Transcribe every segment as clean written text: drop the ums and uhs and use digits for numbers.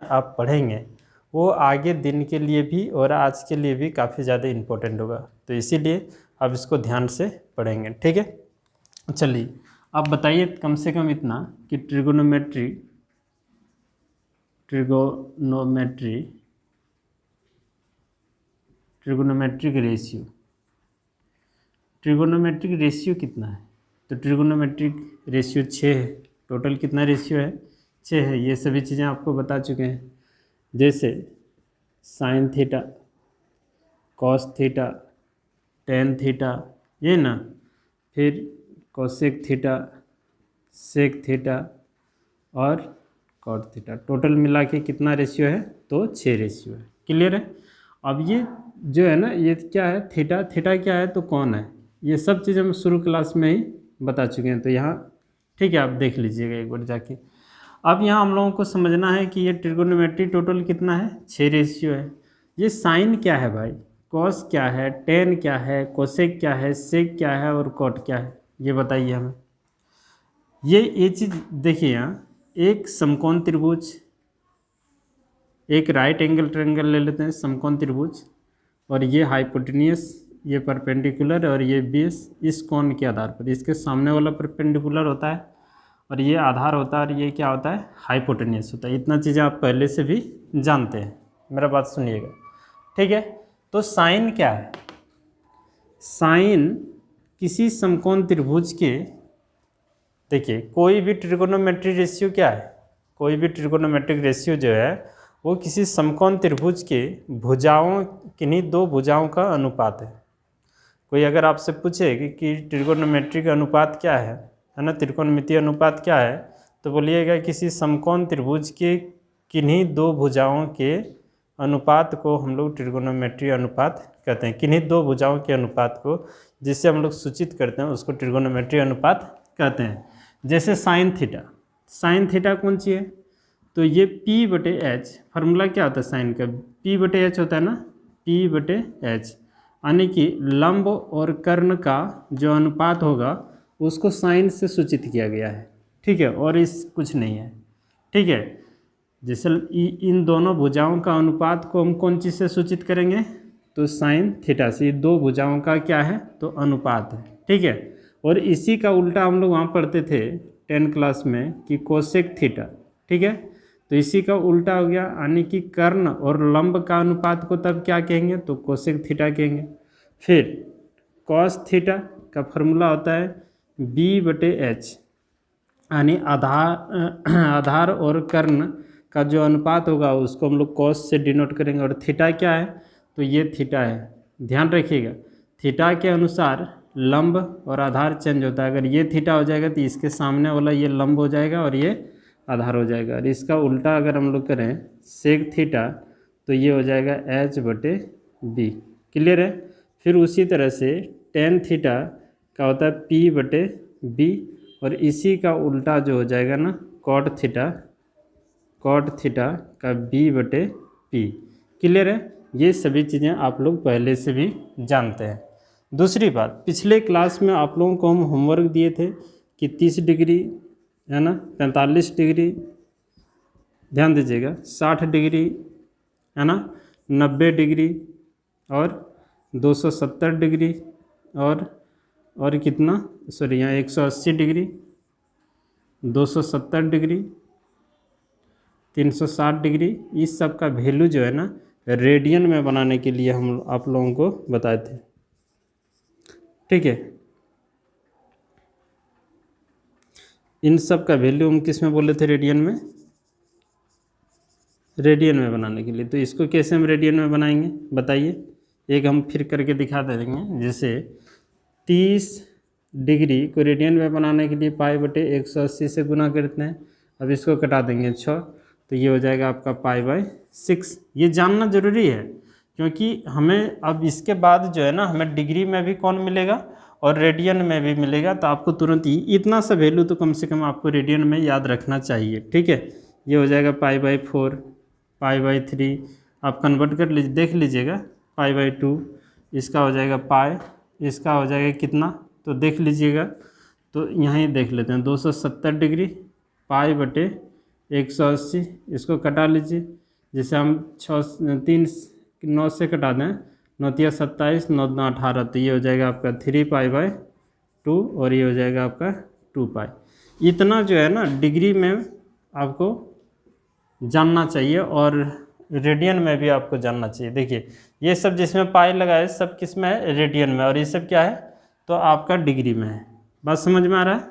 आप पढ़ेंगे वो आगे दिन के लिए भी और आज के लिए भी काफ़ी ज़्यादा इम्पोर्टेंट होगा, तो इसीलिए आप इसको ध्यान से पढ़ेंगे। ठीक है, चलिए आप बताइए कम से कम इतना कि ट्रिगोनोमेट्रिक रेशियो कितना है। तो ट्रिगोनोमेट्रिक रेशियो 6 है। टोटल कितना रेशियो है, 6 है। ये सभी चीज़ें आपको बता चुके हैं, जैसे sine theta, cos theta, tan theta, ये ना, फिर कोसेक थीटा, सेक थीटा और कॉट थीटा। टोटल मिला के कितना रेशियो है, तो 6 रेशियो है। क्लियर है। अब ये जो है ना, ये क्या है, थीटा, थीटा क्या है तो कौन है, ये सब चीज़ हम शुरू क्लास में ही बता चुके हैं। तो यहाँ ठीक है, आप देख लीजिएगा एक बार जाके। अब यहाँ हम लोगों को समझना है कि ये ट्रिगोनोमेट्री टोटल कितना है, 6 रेशियो है। ये साइन क्या है भाई, कॉस क्या है, टेन क्या है, कोसेक क्या है, सेक क्या है और कॉट क्या है, ये बताइए हमें। ये चीज़ देखिए, यहाँ एक समकोण त्रिभुज, एक राइट एंगल ट्रायंगल ले लेते हैं, समकोण त्रिभुज, और ये हाइपोटेन्यूस, ये परपेंडिकुलर और ये बेस इस कोण के आधार पर, इसके सामने वाला परपेंडिकुलर होता है और ये आधार होता है और ये क्या होता है, हाइपोटेन्यूस होता है। इतना चीज़ें आप पहले से भी जानते हैं, मेरा बात सुनिएगा। ठीक है, तो साइन क्या है, साइन किसी समकोण त्रिभुज के, देखिए कोई भी ट्रिगोनोमेट्रिक रेशियो क्या है, कोई भी ट्रिगोनोमेट्रिक रेशियो जो है वो किसी समकोण त्रिभुज के भुजाओं, किन्हीं दो भुजाओं का अनुपात है। कोई अगर आपसे पूछे कि ट्रिगोनोमेट्रिक अनुपात क्या है ना, त्रिकोणमितीय अनुपात क्या है, तो बोलिएगा किसी समकोण त्रिभुज के किन्हीं दो भुजाओं के अनुपात को हम लोग ट्रिगोनोमेट्री अनुपात कहते हैं। किन्हीं दो भुजाओं के अनुपात को जिससे हम लोग सूचित करते हैं उसको ट्रिगोनोमेट्री अनुपात कहते हैं। जैसे साइन थीटा, साइन थीटा कौन सी है, तो ये P/H, फार्मूला क्या होता है साइन का, P/H होता है ना, P/H, यानी कि लंब और कर्ण का जो अनुपात होगा उसको साइन से सूचित किया गया है। ठीक है, और इस कुछ नहीं है। ठीक है, जैसे इन दोनों भुजाओं का अनुपात को हम कौन चीज़ से सूचित करेंगे, तो साइन थीटा से। दो भुजाओं का क्या है, तो अनुपात है। ठीक है, और इसी का उल्टा हम लोग वहाँ पढ़ते थे 10 क्लास में कि कोसेक थीटा। ठीक है, तो इसी का उल्टा हो गया, यानी कि कर्ण और लंब का अनुपात को तब क्या कहेंगे, तो कोसेक थीटा कहेंगे। फिर कॉस थीटा का फॉर्मूला होता है B/H, यानी आधार और कर्ण का जो अनुपात होगा उसको हम लोग कॉस से डिनोट करेंगे। और थीटा क्या है, तो ये थीटा है। ध्यान रखिएगा, थीटा के अनुसार लंब और आधार चेंज होता है। अगर ये थीटा हो जाएगा तो इसके सामने वाला ये लंब हो जाएगा और ये आधार हो जाएगा। और इसका उल्टा अगर हम लोग करें सेक थीटा, तो ये हो जाएगा H/B। क्लियर है। फिर उसी तरह से टेन थीटा का होता है P/B, और इसी का उल्टा जो हो जाएगा ना कॉट थीटा का B/P। क्लियर है। ये सभी चीज़ें आप लोग पहले से भी जानते हैं। दूसरी बात, पिछले क्लास में आप लोगों को हम होमवर्क दिए थे कि 30 डिग्री है ना, 45 डिग्री, ध्यान दीजिएगा, 60 डिग्री है ना, 90 डिग्री और 270 डिग्री और कितना, सॉरी यहाँ 180 डिग्री, 270 डिग्री, 360 डिग्री, इस सब का वैल्यू जो है ना रेडियन में बनाने के लिए हम आप लोगों को बताए थे। ठीक है, इन सब का वैल्यू हम किस में बोले थे, रेडियन में, रेडियन में बनाने के लिए। तो इसको कैसे हम रेडियन में बनाएंगे बताइए, एक हम फिर करके दिखा देंगे। जैसे 30 डिग्री को रेडियन में बनाने के लिए π/180 से गुना करते हैं। अब इसको कटा देंगे 6, तो ये हो जाएगा आपका π/6। ये जानना ज़रूरी है क्योंकि हमें अब इसके बाद जो है ना हमें डिग्री में भी कौन मिलेगा और रेडियन में भी मिलेगा। तो आपको तुरंत ही इतना सा वैल्यू तो कम से कम आपको रेडियन में याद रखना चाहिए। ठीक है, ये हो जाएगा π/4, π/3, आप कन्वर्ट कर लीजिए, देख लीजिएगा, π/2, इसका हो जाएगा पाई, इसका हो जाएगा कितना, तो देख लीजिएगा। तो यहाँ ही देख लेते हैं 270 डिग्री π/2 180, इसको कटा लीजिए। जैसे हम 3 9 से कटा दें, 9 तिया 27, 9 दूना 18, तो ये हो जाएगा आपका 3π/2 और ये हो जाएगा आपका 2π। इतना जो है ना डिग्री में आपको जानना चाहिए और रेडियन में भी आपको जानना चाहिए। देखिए ये सब जिसमें पाई लगा है सब किस में है, रेडियन में, और ये सब क्या है तो आपका डिग्री में है। बात समझ में आ रहा है?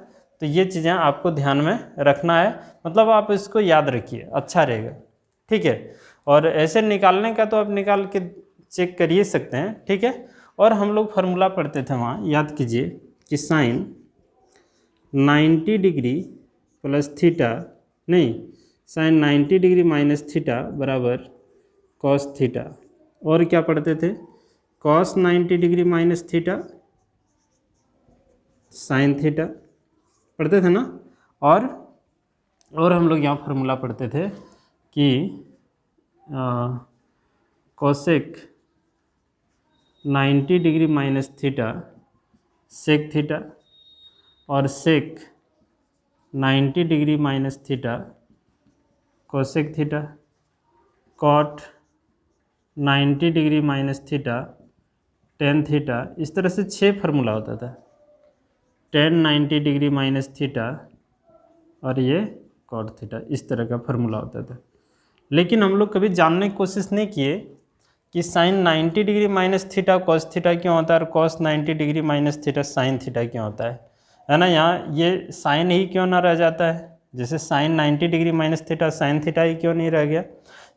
तो ये चीज़ें आपको ध्यान में रखना है, मतलब आप इसको याद रखिए, अच्छा रहेगा, ठीक है। और ऐसे निकालने का तो आप निकाल के चेक कर ही सकते हैं, ठीक है। और हम लोग फार्मूला पढ़ते थे वहाँ, याद कीजिए कि साइन 90 डिग्री प्लस थीटा, नहीं, साइन 90 डिग्री माइनस थीटा बराबर कॉस थीटा। और क्या पढ़ते थे, cos 90 degree minus theta sine theta पढ़ते थे ना। और हम लोग यहाँ फार्मूला पढ़ते थे कि cosec 90 degree minus theta sec theta, और sec 90 degree minus theta cosec theta, cot 90 degree minus theta tan theta. इस तरह से 6 फार्मूला होता था, टेन 90 डिग्री माइनस थीटा और ये कॉट थीटा, इस तरह का फार्मूला होता था। लेकिन हम लोग कभी जानने की कोशिश नहीं किए कि sine 90 degree minus theta cos theta क्यों होता है और cos 90 degree minus theta sine theta क्यों होता है ना। यहाँ ये साइन ही क्यों ना रह जाता है, जैसे sine 90 degree minus theta sine theta ही क्यों नहीं रह गया,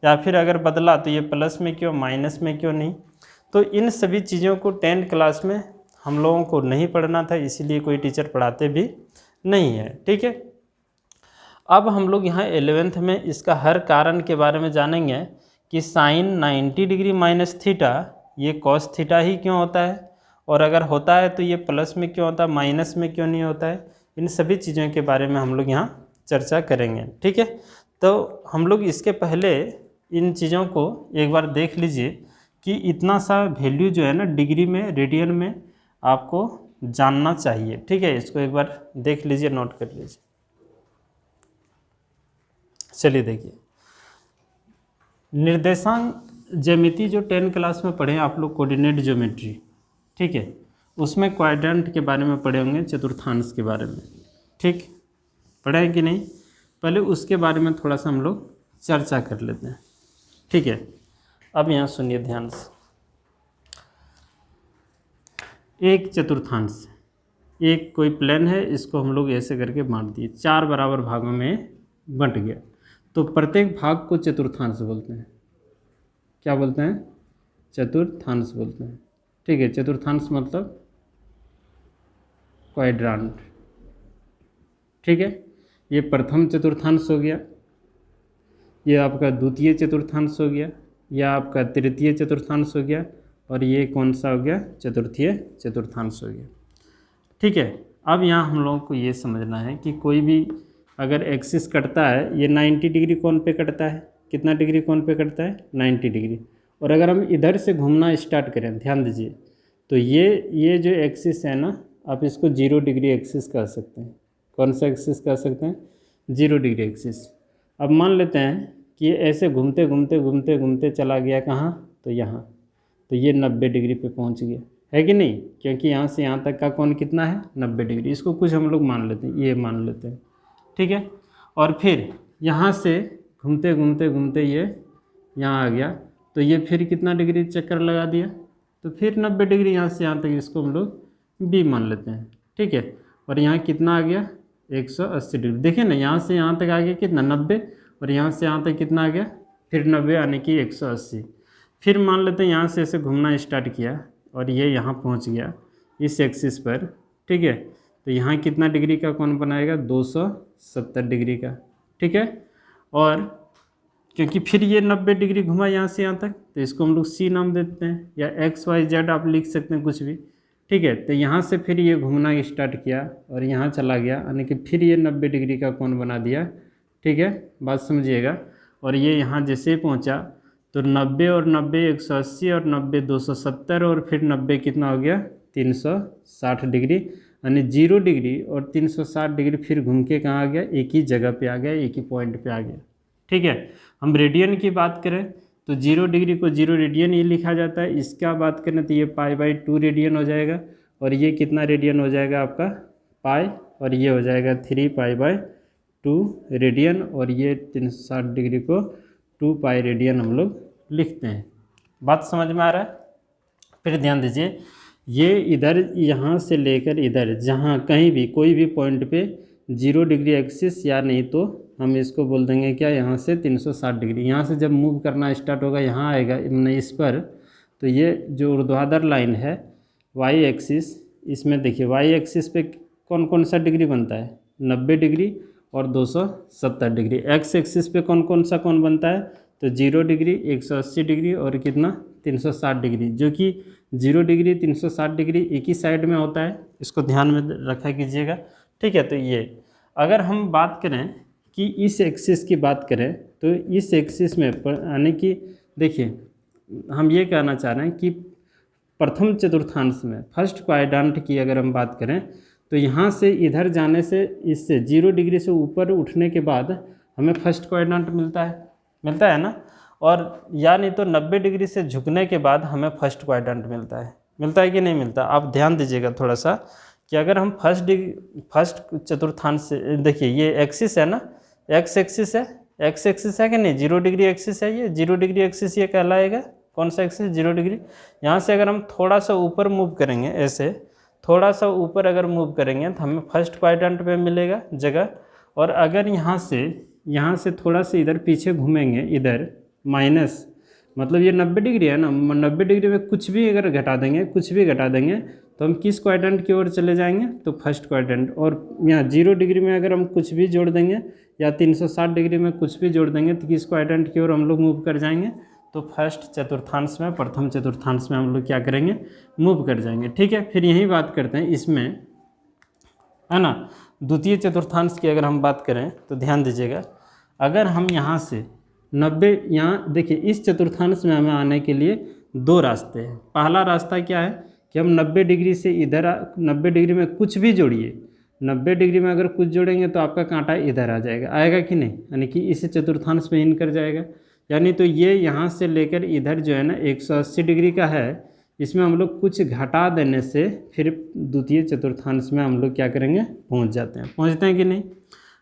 या फिर अगर बदला तो ये प्लस में क्यों माइनस में क्यों नहीं। तो इन सभी चीज़ों को 10th क्लास में हम लोगों को नहीं पढ़ना था, इसीलिए कोई टीचर पढ़ाते भी नहीं है, ठीक है। अब हम लोग यहाँ 11th में इसका हर कारण के बारे में जानेंगे कि साइन 90 डिग्री माइनस थीटा ये कॉस थीटा ही क्यों होता है, और अगर होता है तो ये प्लस में क्यों होता है, माइनस में क्यों नहीं होता है। इन सभी चीज़ों के बारे में हम लोग यहाँ चर्चा करेंगे, ठीक है। तो हम लोग इसके पहले इन चीज़ों को एक बार देख लीजिए कि इतना सा वैल्यू जो है ना डिग्री में रेडियन में आपको जानना चाहिए, ठीक है। इसको एक बार देख लीजिए, नोट कर लीजिए। चलिए देखिए, निर्देशांक ज्यामिति जो 10th क्लास में पढ़े आप लोग, कोऑर्डिनेट ज्योमेट्री, ठीक है, उसमें क्वाड्रेंट के बारे में पढ़े होंगे, चतुर्थांश के बारे में, ठीक पढ़े हैं कि नहीं। पहले उसके बारे में थोड़ा सा हम लोग चर्चा कर लेते हैं, ठीक है। अब यहाँ सुनिए ध्यान से, एक चतुर्थांश, एक कोई प्लेन है, इसको हम लोग ऐसे करके बांट दिए, 4 बराबर भागों में बंट गया, तो प्रत्येक भाग को चतुर्थांश बोलते हैं। क्या बोलते हैं, चतुर्थांश बोलते हैं, ठीक है। चतुर्थांश मतलब क्वाड्रेंट, ठीक है। ये प्रथम चतुर्थांश हो गया, ये आपका द्वितीय चतुर्थांश हो गया, या आपका तृतीय चतुर्थांश हो गया, और ये कौन सा हो गया, चतुर्थीय चतुर्थांश हो गया, ठीक है। अब यहाँ हम लोगों को ये समझना है कि कोई भी अगर एक्सिस कटता है, ये 90 डिग्री कोण पे कटता है, कितना डिग्री कोण पे कटता है, 90 डिग्री। और अगर हम इधर से घूमना स्टार्ट करें, ध्यान दीजिए, तो ये जो एक्सिस है ना, आप इसको 0 डिग्री एक्सिस कह सकते हैं। कौन सा एक्सिस कह सकते हैं, 0 डिग्री एक्सिस। अब मान लेते हैं कि ये ऐसे घूमते घूमते घूमते घूमते चला गया कहाँ, तो यहाँ, तो ये 90 डिग्री पे पहुँच गया, है कि नहीं, क्योंकि यहाँ से यहाँ तक का कोण कितना है, 90 डिग्री। इसको कुछ हम लोग मान लेते हैं, ये मान लेते हैं, ठीक है। और फिर यहाँ से घूमते घूमते घूमते ये यहाँ आ गया, तो ये फिर कितना डिग्री चक्कर लगा दिया, तो फिर 90 डिग्री यहाँ से यहाँ तक, इसको हम लोग बी मान लेते हैं, ठीक है। और यहाँ कितना आ गया, 180 डिग्री। देखिए ना, यहाँ से यहाँ तक आ गया कितना, 90, और यहाँ से यहाँ तक कितना आ गया, फिर 90 यानी कि 180। फिर मान लेते हैं यहाँ से ऐसे घूमना स्टार्ट किया और ये यहाँ पहुँच गया इस एक्सिस पर, ठीक है। तो यहाँ कितना डिग्री का कोण बनाएगा, 270 डिग्री का, ठीक है। और क्योंकि फिर ये 90 डिग्री घुमा यहाँ से यहाँ तक, तो इसको हम लोग सी नाम देते हैं, या XYZ आप लिख सकते हैं कुछ भी, ठीक है। तो यहाँ से फिर ये घूमना स्टार्ट किया और यहाँ चला गया, यानी कि फिर ये 90 डिग्री का कोण बना दिया, ठीक है, बात समझिएगा। और ये यहाँ जैसे पहुँचा तो 90 और 90 180 और 90 270 और फिर 90 कितना हो गया, 360 डिग्री। यानी 0 डिग्री और 360 डिग्री फिर घूम के कहाँ आ गया, एक ही जगह पे आ गया, एक ही पॉइंट पे आ गया। ठीक है, हम रेडियन की बात करें तो 0 डिग्री को 0 रेडियन ये लिखा जाता है। इसका बात करें तो ये π/2 रेडियन हो जाएगा, और ये कितना रेडियन हो जाएगा आपका पाई, और ये हो जाएगा 3π/2 रेडियन, और ये 360 डिग्री को 2π रेडियन हम लोग लिखते हैं। बात समझ में आ रहा है? फिर ध्यान दीजिए, ये इधर यहाँ से लेकर इधर जहाँ कहीं भी कोई भी पॉइंट पे 0 डिग्री एक्सिस, या नहीं तो हम इसको बोल देंगे क्या, यहाँ से 360 डिग्री, यहाँ से जब मूव करना स्टार्ट होगा यहाँ आएगा इस पर, तो ये जो ऊर्ध्वाधर लाइन है वाई एक्सिस, इसमें देखिए वाई एक्सिस पे कौन कौन सा डिग्री बनता है, 90 डिग्री और 270 डिग्री। एक्स एक्सिस पे कौन कौन सा कौन बनता है, तो 0 डिग्री, 180 डिग्री और कितना 360 डिग्री, जो कि 0 डिग्री 360 डिग्री एक ही साइड में होता है, इसको ध्यान में रखा कीजिएगा। ठीक है, तो ये अगर हम बात करें कि इस एक्सिस की बात करें तो इस एक्सिस में यानी कि देखिए हम ये कहना चाह रहे हैं कि प्रथम चतुर्थांश में फर्स्ट क्वाड्रेंट की अगर हम बात करें तो यहाँ से इधर जाने से, इससे 0 डिग्री से ऊपर उठने के बाद हमें फर्स्ट क्वाड्रेंट मिलता है ना, और या नहीं तो 90 डिग्री से झुकने के बाद हमें फर्स्ट क्वाड्रेंट मिलता है कि नहीं मिलता। आप ध्यान दीजिएगा थोड़ा सा कि अगर हम फर्स्ट चतुर्थांश से, देखिए ये एक्सिस है ना, एक्स एक्सिस है कि नहीं, 0 डिग्री एक्सिस है, ये 0 डिग्री एक्सिस ये कहलाएगा। कौन सा एक्सिस, 0 डिग्री। यहाँ से अगर हम थोड़ा सा ऊपर मूव करेंगे, ऐसे थोड़ा सा ऊपर अगर मूव करेंगे तो हमें फर्स्ट क्वाड्रेंट पे मिलेगा जगह, और अगर यहाँ से थोड़ा सा इधर पीछे घूमेंगे, इधर माइनस, मतलब ये 90 डिग्री है ना, 90 डिग्री में कुछ भी अगर घटा देंगे तो हम किस क्वाड्रेंट की ओर चले जाएंगे, तो फर्स्ट क्वाड्रेंट। और यहाँ 0 डिग्री में अगर हम कुछ भी जोड़ देंगे या 360 डिग्री में कुछ भी जोड़ देंगे तो किस क्वाड्रेंट की ओर हम लोग मूव कर जाएंगे, तो फर्स्ट चतुर्थांश में, प्रथम चतुर्थांश में हम लोग क्या करेंगे, मूव कर जाएंगे। ठीक है, फिर यही बात करते हैं इसमें, है ना, द्वितीय चतुर्थांश की अगर हम बात करें तो ध्यान दीजिएगा, अगर हम यहाँ से 90, यहाँ देखिए इस चतुर्थांश में हमें आने के लिए 2 रास्ते हैं। पहला रास्ता क्या है कि हम 90 डिग्री से इधर 90 डिग्री में कुछ भी जोड़िए, 90 डिग्री में अगर कुछ जोड़ेंगे तो आपका कांटा इधर आ जाएगा, आएगा कि नहीं, यानी कि इस चतुर्थांश में इन कर जाएगा। यानी तो ये यहाँ से लेकर इधर जो है ना 180 डिग्री का है, इसमें हम लोग कुछ घटा देने से फिर द्वितीय चतुर्थांश में हम लोग क्या करेंगे, पहुँचते हैं कि नहीं।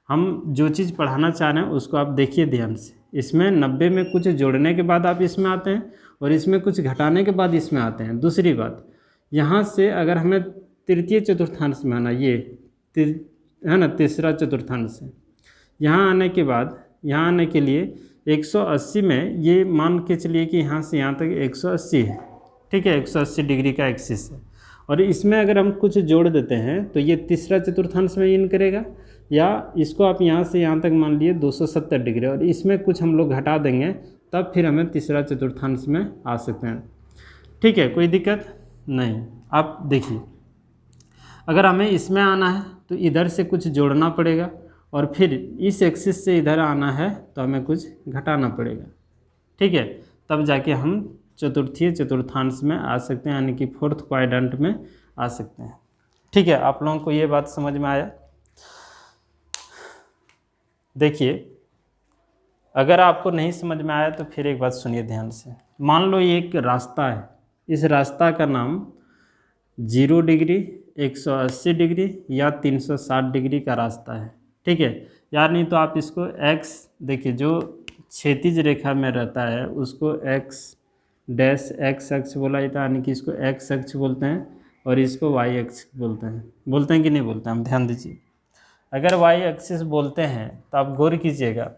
हम जो चीज़ पढ़ाना चाह रहे हैं उसको आप देखिए ध्यान से। इसमें 90 में कुछ जोड़ने के बाद आप इसमें आते हैं, और इसमें कुछ घटाने के बाद इसमें आते हैं। दूसरी बात, यहाँ से अगर हमें तृतीय चतुर्थांश में आना, ये है ना तीसरा चतुर्थांश है, यहाँ आने के बाद, यहाँ आने के लिए 180 में ये मान के चलिए कि यहाँ से यहाँ तक 180 है। ठीक है, 180 डिग्री का एक्सिस है, और इसमें अगर हम कुछ जोड़ देते हैं तो ये तीसरा चतुर्थांश में इन करेगा, या इसको आप यहाँ से यहाँ तक मान लिए 270 डिग्री, और इसमें कुछ हम लोग घटा देंगे, तब फिर हमें तीसरा चतुर्थांश में आ सकते हैं। ठीक है, कोई दिक्कत नहीं। आप देखिए, अगर हमें इसमें आना है तो इधर से कुछ जोड़ना पड़ेगा, और फिर इस एक्सिस से इधर आना है तो हमें कुछ घटाना पड़ेगा। ठीक है, तब जाके हम चतुर्थीय चतुर्थांश में आ सकते हैं, यानी कि फोर्थ क्वाड्रेंट में आ सकते हैं। ठीक है, आप लोगों को ये बात समझ में आया। देखिए, अगर आपको नहीं समझ में आया तो फिर एक बात सुनिए ध्यान से। मान लो ये एक रास्ता है, इस रास्ता का नाम 0 डिग्री, 180 डिग्री या 360 डिग्री का रास्ता है। ठीक है, यार नहीं तो आप इसको एक्स, देखिए जो क्षैतिज रेखा में रहता है उसको एक्स डैश एक्स अक्ष बोला जाता है, यानी कि इसको एक्स अक्ष बोलते हैं, और इसको वाई अक्ष बोलते हैं कि नहीं बोलते हैं, हम ध्यान दीजिए। अगर वाई एक्सिस बोलते हैं तो आप गौर कीजिएगा,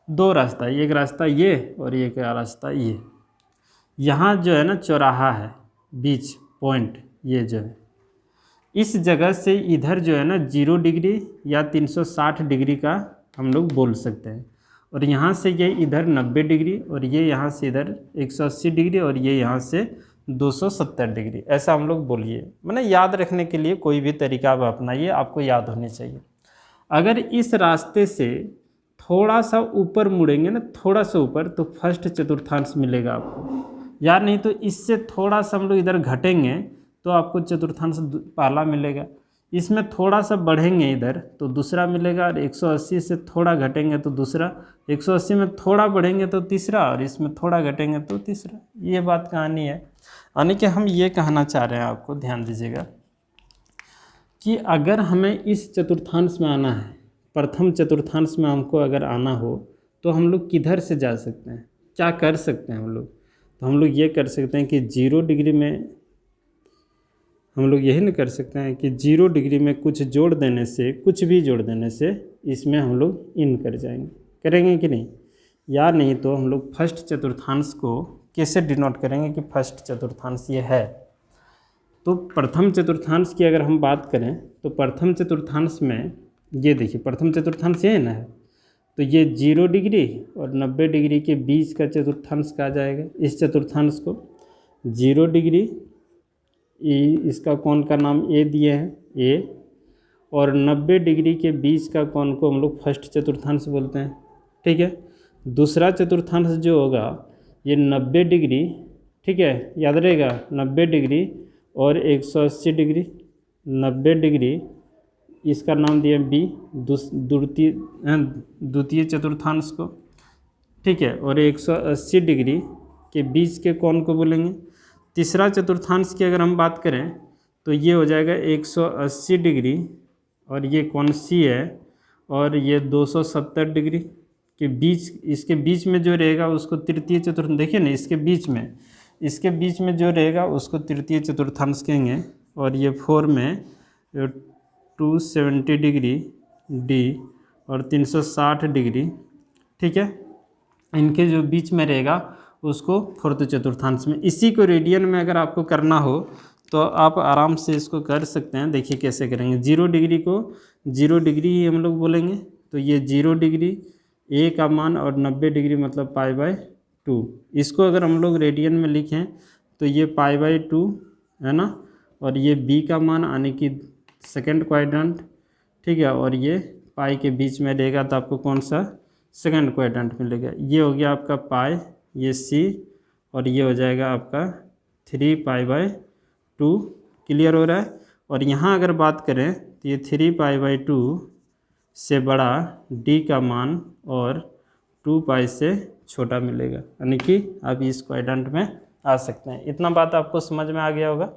2 रास्ता, एक रास्ता ये और एक रास्ता ये। यहाँ जो है ना चौराहा है, बीच पॉइंट, ये जो है इस जगह से इधर जो है ना 0 डिग्री या 360 डिग्री का हम लोग बोल सकते हैं, और यहाँ से ये इधर 90 डिग्री, और ये यहाँ से इधर 180 डिग्री, और ये यहाँ से 270 डिग्री, ऐसा हम लोग बोलिए। मैंने याद रखने के लिए कोई भी तरीका आप अपनाइए, आपको याद होनी चाहिए। अगर इस रास्ते से थोड़ा सा ऊपर मुड़ेंगे ना, थोड़ा सा ऊपर, तो फर्स्ट चतुर्थांश मिलेगा आपको, या नहीं तो इससे थोड़ा सा हम लोग इधर घटेंगे तो आपको चतुर्थांश पहला मिलेगा। इसमें थोड़ा सा बढ़ेंगे इधर तो दूसरा मिलेगा, और 180 से थोड़ा घटेंगे तो दूसरा, 180 में थोड़ा बढ़ेंगे तो तीसरा, और इसमें थोड़ा घटेंगे तो तीसरा। ये बात कहानी है। यानी कि हम ये कहना चाह रहे हैं, आपको ध्यान दीजिएगा कि अगर हमें इस चतुर्थांश में आना है, प्रथम चतुर्थांश में हमको अगर आना हो तो हम लोग किधर से जा सकते हैं, क्या कर सकते हैं हम लोग? तो हम लोग ये कर सकते हैं कि 0 डिग्री में हम लोग यही नहीं कर सकते हैं कि 0 डिग्री में कुछ जोड़ देने से, कुछ भी जोड़ देने से इसमें हम लोग इन कर जाएंगे, करेंगे कि नहीं? या नहीं तो हम लोग फर्स्ट चतुर्थांश को कैसे डिनोट करेंगे कि फर्स्ट चतुर्थांश ये है? तो प्रथम चतुर्थांश की अगर हम बात करें तो प्रथम चतुर्थांश में ये देखिए, प्रथम चतुर्थांश ये है ना, तो ये 0 डिग्री और 90 डिग्री के बीच का चतुर्थांश कहा जाएगा। इस चतुर्थांश को 0 डिग्री, इसका कोण का नाम ए दिए हैं, ए, और 90 डिग्री के बीच का कोण को हम लोग फर्स्ट चतुर्थांश बोलते हैं। ठीक है, दूसरा चतुर्थांश जो होगा ये 90 डिग्री, ठीक है, याद रहेगा, 90 डिग्री और 180 डिग्री, 90 डिग्री इसका नाम दिया बी, द्वितीय चतुर्थांश को, ठीक है, और 180 डिग्री के बीच के कोण को बोलेंगे। तीसरा चतुर्थांश की अगर हम बात करें तो ये हो जाएगा 180 डिग्री और ये कोण सी है, और ये 270 डिग्री के बीच, इसके बीच में जो रहेगा उसको तृतीय चतुर्थांश, देखिए ना, इसके बीच में जो रहेगा उसको तृतीय चतुर्थांश कहेंगे। और ये 4 में 270 डिग्री डी और 360 डिग्री, ठीक है, इनके जो बीच में रहेगा उसको फोर्थ चतुर्थांश में। इसी को रेडियन में अगर आपको करना हो तो आप आराम से इसको कर सकते हैं। देखिए कैसे करेंगे, 0 डिग्री को 0 डिग्री ही हम लोग बोलेंगे, तो ये 0 डिग्री ए का मान और 90 डिग्री मतलब π/2। इसको अगर हम लोग रेडियन में लिखें तो ये π/2 है ना, और ये बी का मान आने की सेकंड क्वाड्रेंट, ठीक है, और ये पाई के बीच में रहेगा तो आपको कौन सा सेकंड क्वाड्रेंट मिलेगा। ये हो गया आपका पाई, ये सी, और ये हो जाएगा आपका 3π/2। क्लियर हो रहा है? और यहाँ अगर बात करें तो ये 3π/2 से बड़ा डी का मान और 2π से छोटा मिलेगा, यानी कि आप इस क्वाड्रेंट में आ सकते हैं। इतना बात आपको समझ में आ गया होगा।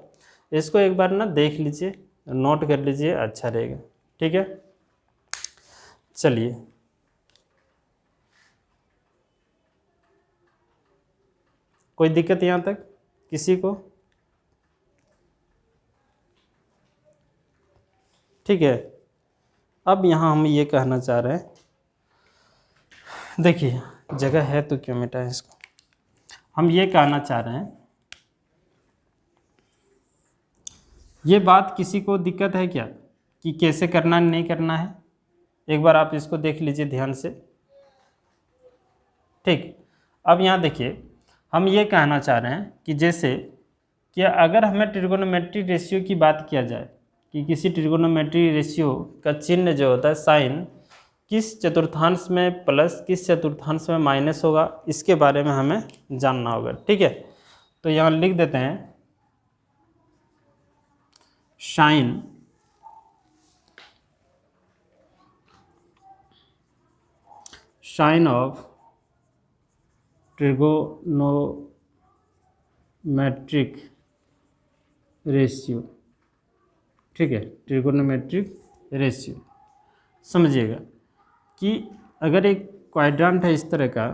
इसको एक बार ना देख लीजिए, नोट कर लीजिए, अच्छा रहेगा। ठीक है, चलिए कोई दिक्कत यहाँ तक किसी को? ठीक है, अब यहाँ हम ये कहना चाह रहे हैं, देखिए जगह है तो क्यों मिटाएं इसको। हम ये कहना चाह रहे हैं, ये बात किसी को दिक्कत है क्या कि कैसे करना नहीं करना है? एक बार आप इसको देख लीजिए ध्यान से। ठीक, अब यहाँ देखिए, हम ये कहना चाह रहे हैं कि जैसे कि अगर हमें ट्रिगोनोमेट्रिक रेशियो की बात किया जाए कि किसी ट्रिगोनोमेट्रिक रेशियो का चिन्ह जो होता है साइन किस चतुर्थांश में प्लस किस चतुर्थांश में माइनस होगा, इसके बारे में हमें जानना होगा। ठीक है, तो यहाँ लिख देते हैं साइन ऑफ ट्रिगोनोमेट्रिक रेशियो। ठीक है, ट्रिगोनोमेट्रिक रेशियो समझिएगा कि अगर एक क्वाड्रेंट है इस तरह का,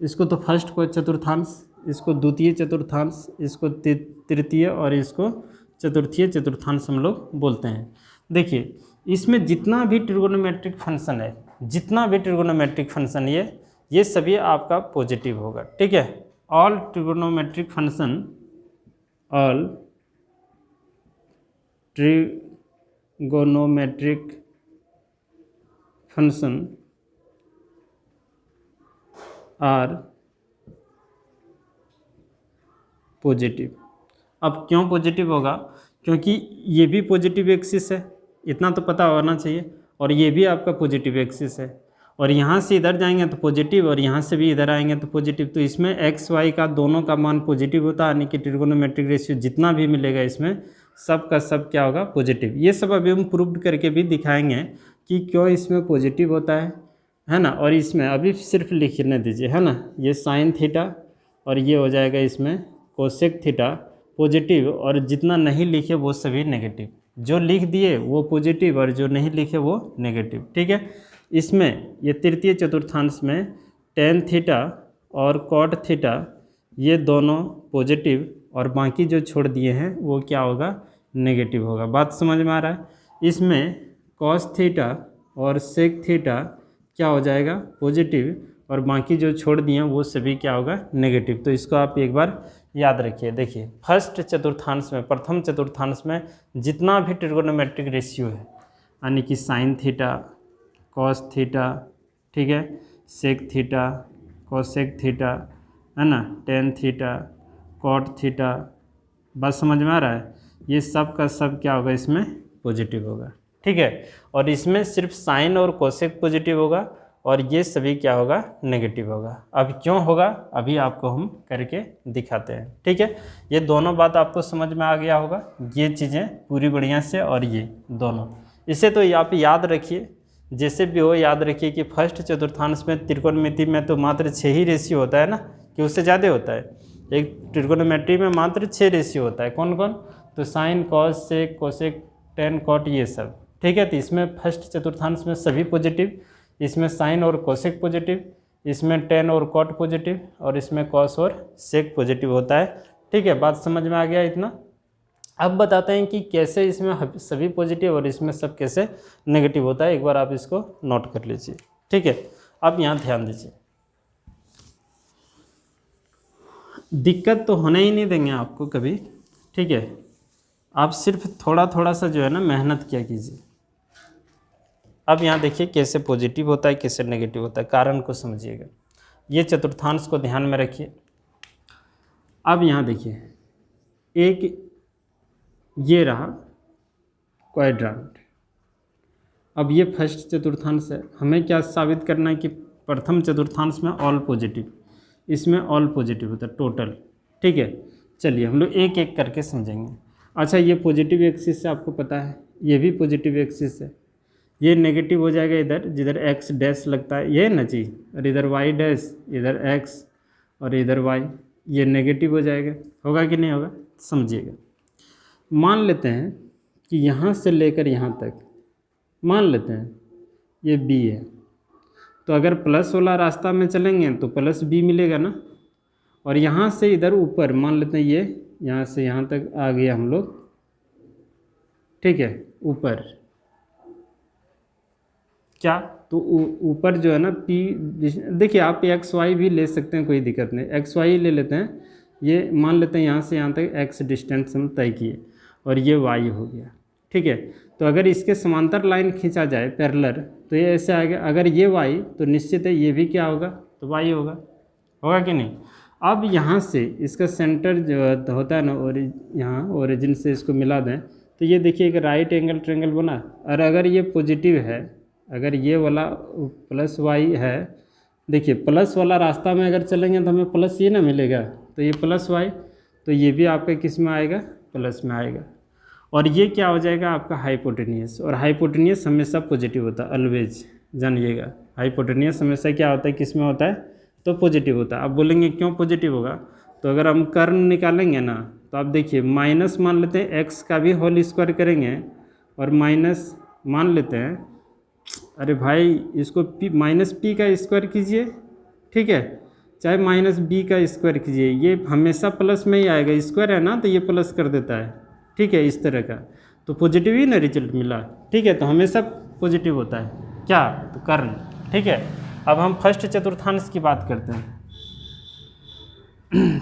इसको तो फर्स्ट को चतुर्थांश, इसको द्वितीय चतुर्थांश, इसको तृतीय और इसको चतुर्थीय चतुर्थांश हम लोग बोलते हैं। देखिए इसमें जितना भी ट्रिगोनोमेट्रिक फंक्शन है, जितना भी ट्रिगोनोमेट्रिक फंक्शन ये सभी आपका पॉजिटिव होगा। ठीक है, all trigonometric function, all trigonometric function are positive. अब क्यों पॉजिटिव होगा? क्योंकि ये भी पॉजिटिव एक्सिस है, इतना तो पता होना चाहिए, और ये भी आपका पॉजिटिव एक्सिस है, और यहाँ से इधर जाएंगे तो पॉजिटिव, और यहाँ से भी इधर आएंगे तो पॉजिटिव। तो इसमें एक्स वाई का दोनों का मान पॉजिटिव होता है, यानी कि ट्रिगोनोमेट्रिक रेशियो जितना भी मिलेगा इसमें सब का सब क्या होगा, पॉजिटिव। ये सब अभी हम प्रूव करके भी दिखाएंगे कि क्यों इसमें पॉजिटिव होता है ना। और इसमें अभी सिर्फ लिखने दीजिए, है ना, ये साइन थीटा और ये हो जाएगा इसमें कोसेक थीटा पॉजिटिव, और जितना नहीं लिखे वो सभी नेगेटिव। जो लिख दिए वो पॉजिटिव और जो नहीं लिखे वो नेगेटिव, ठीक है। इसमें ये तृतीय चतुर्थांश में टेन थीटा और कॉट थीटा ये दोनों पॉजिटिव और बाकी जो छोड़ दिए हैं वो क्या होगा, नेगेटिव होगा। बात समझ में आ रहा है। इसमें कॉस थीटा और सेक थीटा क्या हो जाएगा, पॉजिटिव, और बाकी जो छोड़ दिए हैं वो सभी क्या होगा, नेगेटिव। तो इसको आप एक बार याद रखिए। देखिए फर्स्ट चतुर्थांश में, प्रथम चतुर्थांश में जितना भी ट्रिगोनोमेट्रिक रेशियो है, यानी कि साइन थीटा, कॉस थीटा, ठीक है, सेक थीटा, कोसेक थीटा, है ना, टेन थीटा, कॉट थीटा, बस समझ में आ रहा है। ये सब का सब क्या होगा, इसमें पॉजिटिव होगा, ठीक है। और इसमें सिर्फ साइन और कोसेक पॉजिटिव होगा और ये सभी क्या होगा, नेगेटिव होगा। अब क्यों होगा, अभी आपको हम करके दिखाते हैं, ठीक है। ये दोनों बात आपको समझ में आ गया होगा, ये चीज़ें पूरी बढ़िया से, और ये दोनों, इसे तो आप याद रखिए, जैसे भी हो याद रखिए कि फर्स्ट चतुर्थांश में त्रिकोणमिति में तो मात्र 6 ही रेशियो होता है ना, कि उससे ज़्यादा होता है। एक ट्रिकोनोमेट्री में मात्र 6 रेशियो होता है। कौन कौन, तो साइन, कॉस, सेक, कोसेक, टेन, कॉट, ये सब, ठीक है। तो इसमें फर्स्ट चतुर्थांश में सभी पॉजिटिव, इसमें साइन और कोसेक पॉजिटिव, इसमें टेन और कॉट पॉजिटिव, और इसमें कॉस और सेक पॉजिटिव होता है, ठीक है। बात समझ में आ गया इतना। अब बताते हैं कि कैसे इसमें सभी पॉजिटिव और इसमें सब कैसे नेगेटिव होता है। एक बार आप इसको नोट कर लीजिए, ठीक है। अब यहाँ ध्यान दीजिए, दिक्कत तो होने ही नहीं देंगे आपको कभी, ठीक है। आप सिर्फ थोड़ा थोड़ा सा जो है ना मेहनत किया कीजिए। अब यहाँ देखिए कैसे पॉजिटिव होता है, कैसे नेगेटिव होता है, कारण को समझिएगा। ये चतुर्थांश को ध्यान में रखिए। अब यहाँ देखिए, एक ये रहा क्वाड्रेंट। अब ये फर्स्ट चतुर्थांश है, हमें क्या साबित करना है कि प्रथम चतुर्थांश में ऑल पॉजिटिव, इसमें ऑल पॉजिटिव होता है टोटल, ठीक है। चलिए हम लोग एक एक करके समझेंगे। अच्छा, ये पॉजिटिव एक्सिस से आपको पता है, ये भी पॉजिटिव एक्सिस है, ये नेगेटिव हो जाएगा इधर, जिधर एक्स डैश लगता है, ये ना जी, और इधर वाई डैश, इधर एक्स और इधर वाई, ये नेगेटिव हो जाएगा। होगा कि नहीं होगा, समझिएगा। मान लेते हैं कि यहाँ से लेकर यहाँ तक मान लेते हैं ये बी है, तो अगर प्लस वाला रास्ता में चलेंगे तो प्लस बी मिलेगा ना। और यहाँ से इधर ऊपर मान लेते हैं, ये यहाँ से यहाँ तक आ गया हम लोग, ठीक है, ऊपर क्या, तो ऊपर जो है ना पी, देखिए आप एक्स वाई भी ले सकते हैं, कोई दिक्कत नहीं, एक्स वाई ले लेते हैं। ये मान लेते हैं यहाँ से यहाँ तक एक्स डिस्टेंस हम तय किए और ये वाई हो गया, ठीक है। तो अगर इसके समांतर लाइन खींचा जाए पैरेलल, तो ये ऐसे आएगा। अगर ये वाई, तो निश्चित है ये भी क्या होगा, तो वाई होगा। होगा कि नहीं। अब यहाँ से इसका सेंटर जो होता है ना, और यहाँ ओरिजिन से इसको मिला दें, तो ये देखिए एक राइट एंगल ट्रायंगल बना। और अगर ये पॉजिटिव है, अगर ये वाला प्लस वाई है, देखिए प्लस वाला रास्ता में अगर चलेंगे तो हमें प्लस ये ना मिलेगा, तो ये प्लस वाई, तो ये भी आपका किस में आएगा, प्लस में आएगा। और ये क्या हो जाएगा आपका हाइपोटेनियस, और हाइपोटेनियस हमेशा पॉजिटिव होता है, ऑलवेज जानिएगा। हाइपोटेनियस हमेशा क्या होता है, किस में होता है, तो पॉजिटिव होता है। आप बोलेंगे क्यों पॉजिटिव होगा, तो अगर हम कर्ण निकालेंगे ना, तो आप देखिए माइनस मान लेते हैं, एक्स का भी होल स्क्वायर करेंगे और माइनस मान लेते हैं, अरे भाई इसको पी माइनस पी का स्क्वायर कीजिए, ठीक है, चाहे माइनस बी का स्क्वायर कीजिए, ये हमेशा प्लस में ही आएगा, स्क्वायर है ना तो ये प्लस कर देता है, ठीक है, इस तरह का। तो पॉजिटिव ही ना रिजल्ट मिला, ठीक है, तो हमेशा पॉजिटिव होता है क्या, तो कर्ण, ठीक है। अब हम फर्स्ट चतुर्थांश की बात करते हैं।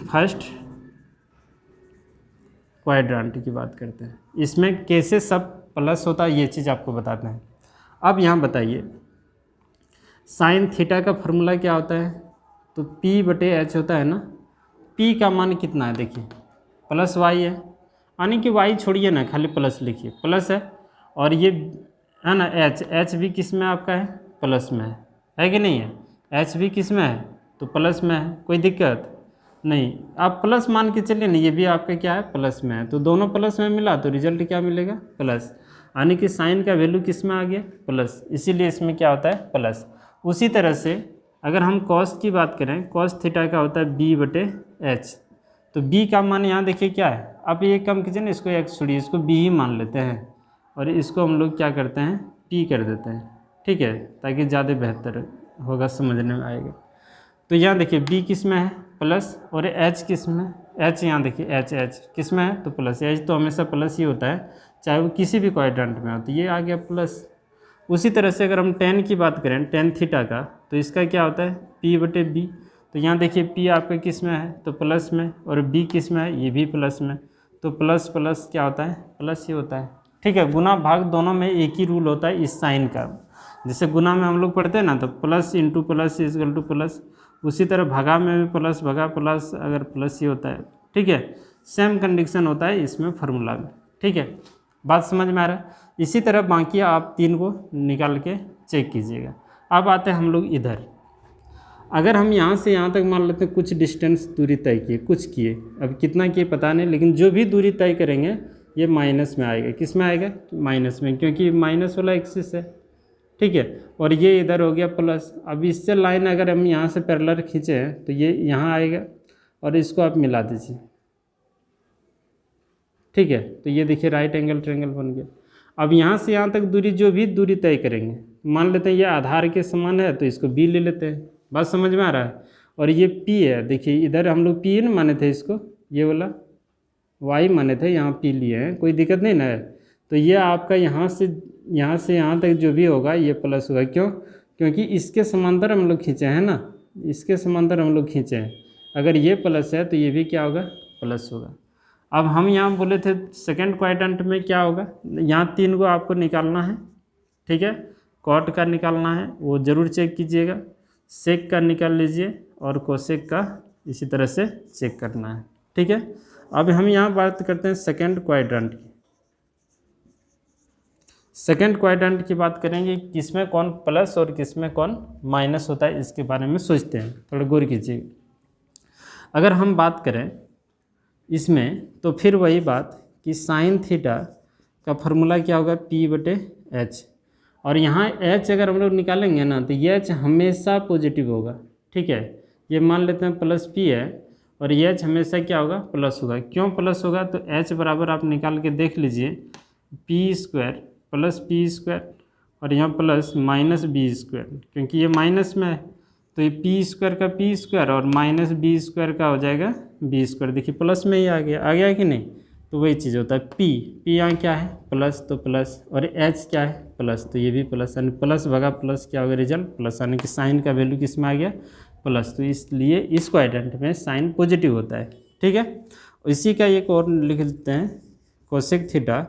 फर्स्ट क्वाड्रेंट की बात करते हैं, इसमें कैसे सब प्लस होता है ये चीज़ आपको बताते हैं। अब यहाँ बताइए साइन थीटा का फॉर्मूला क्या होता है, तो P/H होता है ना। P का मान कितना है, देखिए प्लस वाई है, यानी कि वाई छोड़िए ना, खाली प्लस लिखिए, प्लस है। और ये है ना H भी किस में आपका है, प्लस में है कि नहीं है, H भी किस में है, तो प्लस में है, कोई दिक्कत। नहीं, आप प्लस मान के चलिए ना, ये भी आपका क्या है प्लस में है, तो दोनों प्लस में मिला तो रिजल्ट क्या मिलेगा प्लस, यानी कि साइन का वैल्यू किस में आ गया प्लस, इसीलिए इसमें क्या होता है प्लस। उसी तरह से अगर हम कॉस की बात करें, कॉस थीटा का होता है बी बटे एच, तो बी का मान यहाँ देखिए क्या है, आप ये कम कीजिए ना, इसको एक्स छोड़िए, इसको बी ही मान लेते हैं और इसको हम लोग क्या करते हैं पी कर देते हैं, ठीक है, ताकि ज़्यादा बेहतर होगा, समझने में आएगा। तो यहाँ देखिए बी किस में है प्लस, और एच किस में, एच यहाँ देखिए एच किस में है तो प्लस, एच तो हमेशा प्लस ही होता है चाहे वो किसी भी क्वाड्रेंट में हो, तो ये आ गया प्लस। उसी तरह से अगर हम टेन की बात करें, टेन थीटा का, तो इसका क्या होता है पी बटे बी, तो यहाँ देखिए पी आपका किस में है तो प्लस में, और बी किस में है ये भी प्लस में, तो प्लस प्लस क्या होता है प्लस ही होता है, ठीक है। गुना भाग दोनों में एक ही रूल होता है इस साइन का, जैसे गुना में हम लोग पढ़ते हैं ना तो plus into plus is equal two plus, उसी तरह भगा में भी प्लस भगा प्लस अगर प्लस ही होता है, ठीक है। सेम कंडीशन होता है इसमें फार्मूला में, ठीक है, बात समझ में आ रहा है। इसी तरह बाकी आप तीन को निकाल के चेक कीजिएगा। अब आते हैं हम लोग इधर, अगर हम यहाँ से यहाँ तक मान लेते हैं कुछ डिस्टेंस दूरी तय किए, कुछ किए, अब कितना किए पता नहीं, लेकिन जो भी दूरी तय करेंगे ये माइनस में आएगा, किस में आएगा माइनस में, क्योंकि माइनस वाला एक्सिस है, ठीक है, और ये इधर हो गया प्लस। अब इससे लाइन अगर हम यहाँ से पैरेलल खींचे हैं तो ये यहाँ आएगा और इसको आप मिला दीजिए, ठीक है, तो ये देखिए राइट एंगल ट्रायंगल बन गया। अब यहाँ से यहाँ तक दूरी जो भी दूरी तय करेंगे, मान लेते हैं ये आधार के समान है तो इसको बी ले लेते हैं, बात समझ में आ रहा है। और ये पी है, देखिए इधर हम लोग पी न माने थे इसको, ये वाला वाई माने थे, यहाँ पी लिए हैं, कोई दिक्कत नहीं ना है। तो ये आपका यहाँ से यहाँ तक जो भी होगा ये प्लस होगा, क्यों, क्योंकि इसके समांतर हम लोग खींचे हैं ना, इसके समांतर हम लोग खींचे हैं, अगर ये प्लस है तो ये भी क्या होगा प्लस होगा। अब हम यहाँ बोले थे सेकंड क्वाड्रेंट में क्या होगा, यहाँ तीन को आपको निकालना है, ठीक है, कॉट का निकालना है वो ज़रूर चेक कीजिएगा, सेक का निकाल लीजिए और कोसेक का इसी तरह से चेक करना है, ठीक है। अब हम यहाँ बात करते हैं सेकंड क्वाड्रेंट की। सेकंड क्वाड्रेंट की बात करेंगे, किसमें कौन प्लस और किसमें कौन माइनस होता है, इसके बारे में सोचते हैं, थोड़ा गौर कीजिए। अगर हम बात करें इसमें तो फिर वही बात कि साइन थीटा का फॉर्मूला क्या होगा पी बटे एच, और यहाँ एच अगर हम लोग निकालेंगे ना तो ये एच हमेशा पॉजिटिव होगा, ठीक है, ये मान लेते हैं प्लस पी है और ये एच हमेशा क्या होगा प्लस होगा। क्यों प्लस होगा, तो एच बराबर आप निकाल के देख लीजिए P square plus P square और यहाँ प्लस माइनस बी स्क्वायर, क्योंकि ये माइनस में है तो ये पी स्क्वायर का पी स्क्वायर और माइनस बी स्क्वायर का हो जाएगा बी स्क्वायर, देखिए प्लस में ही आ गया कि नहीं, तो वही चीज़ होता है पी यहाँ क्या है प्लस, तो प्लस, और एच क्या है प्लस, तो ये भी प्लस, यानी प्लस भगा प्लस क्या होगा रिजल्ट प्लस, यानी कि साइन का वैल्यू किस में आ गया प्लस, तो इसलिए इस क्वाड्रेंट में साइन पॉजिटिव होता है, ठीक है। इसी का एक और लिख लेते हैं, कोसेक थीटा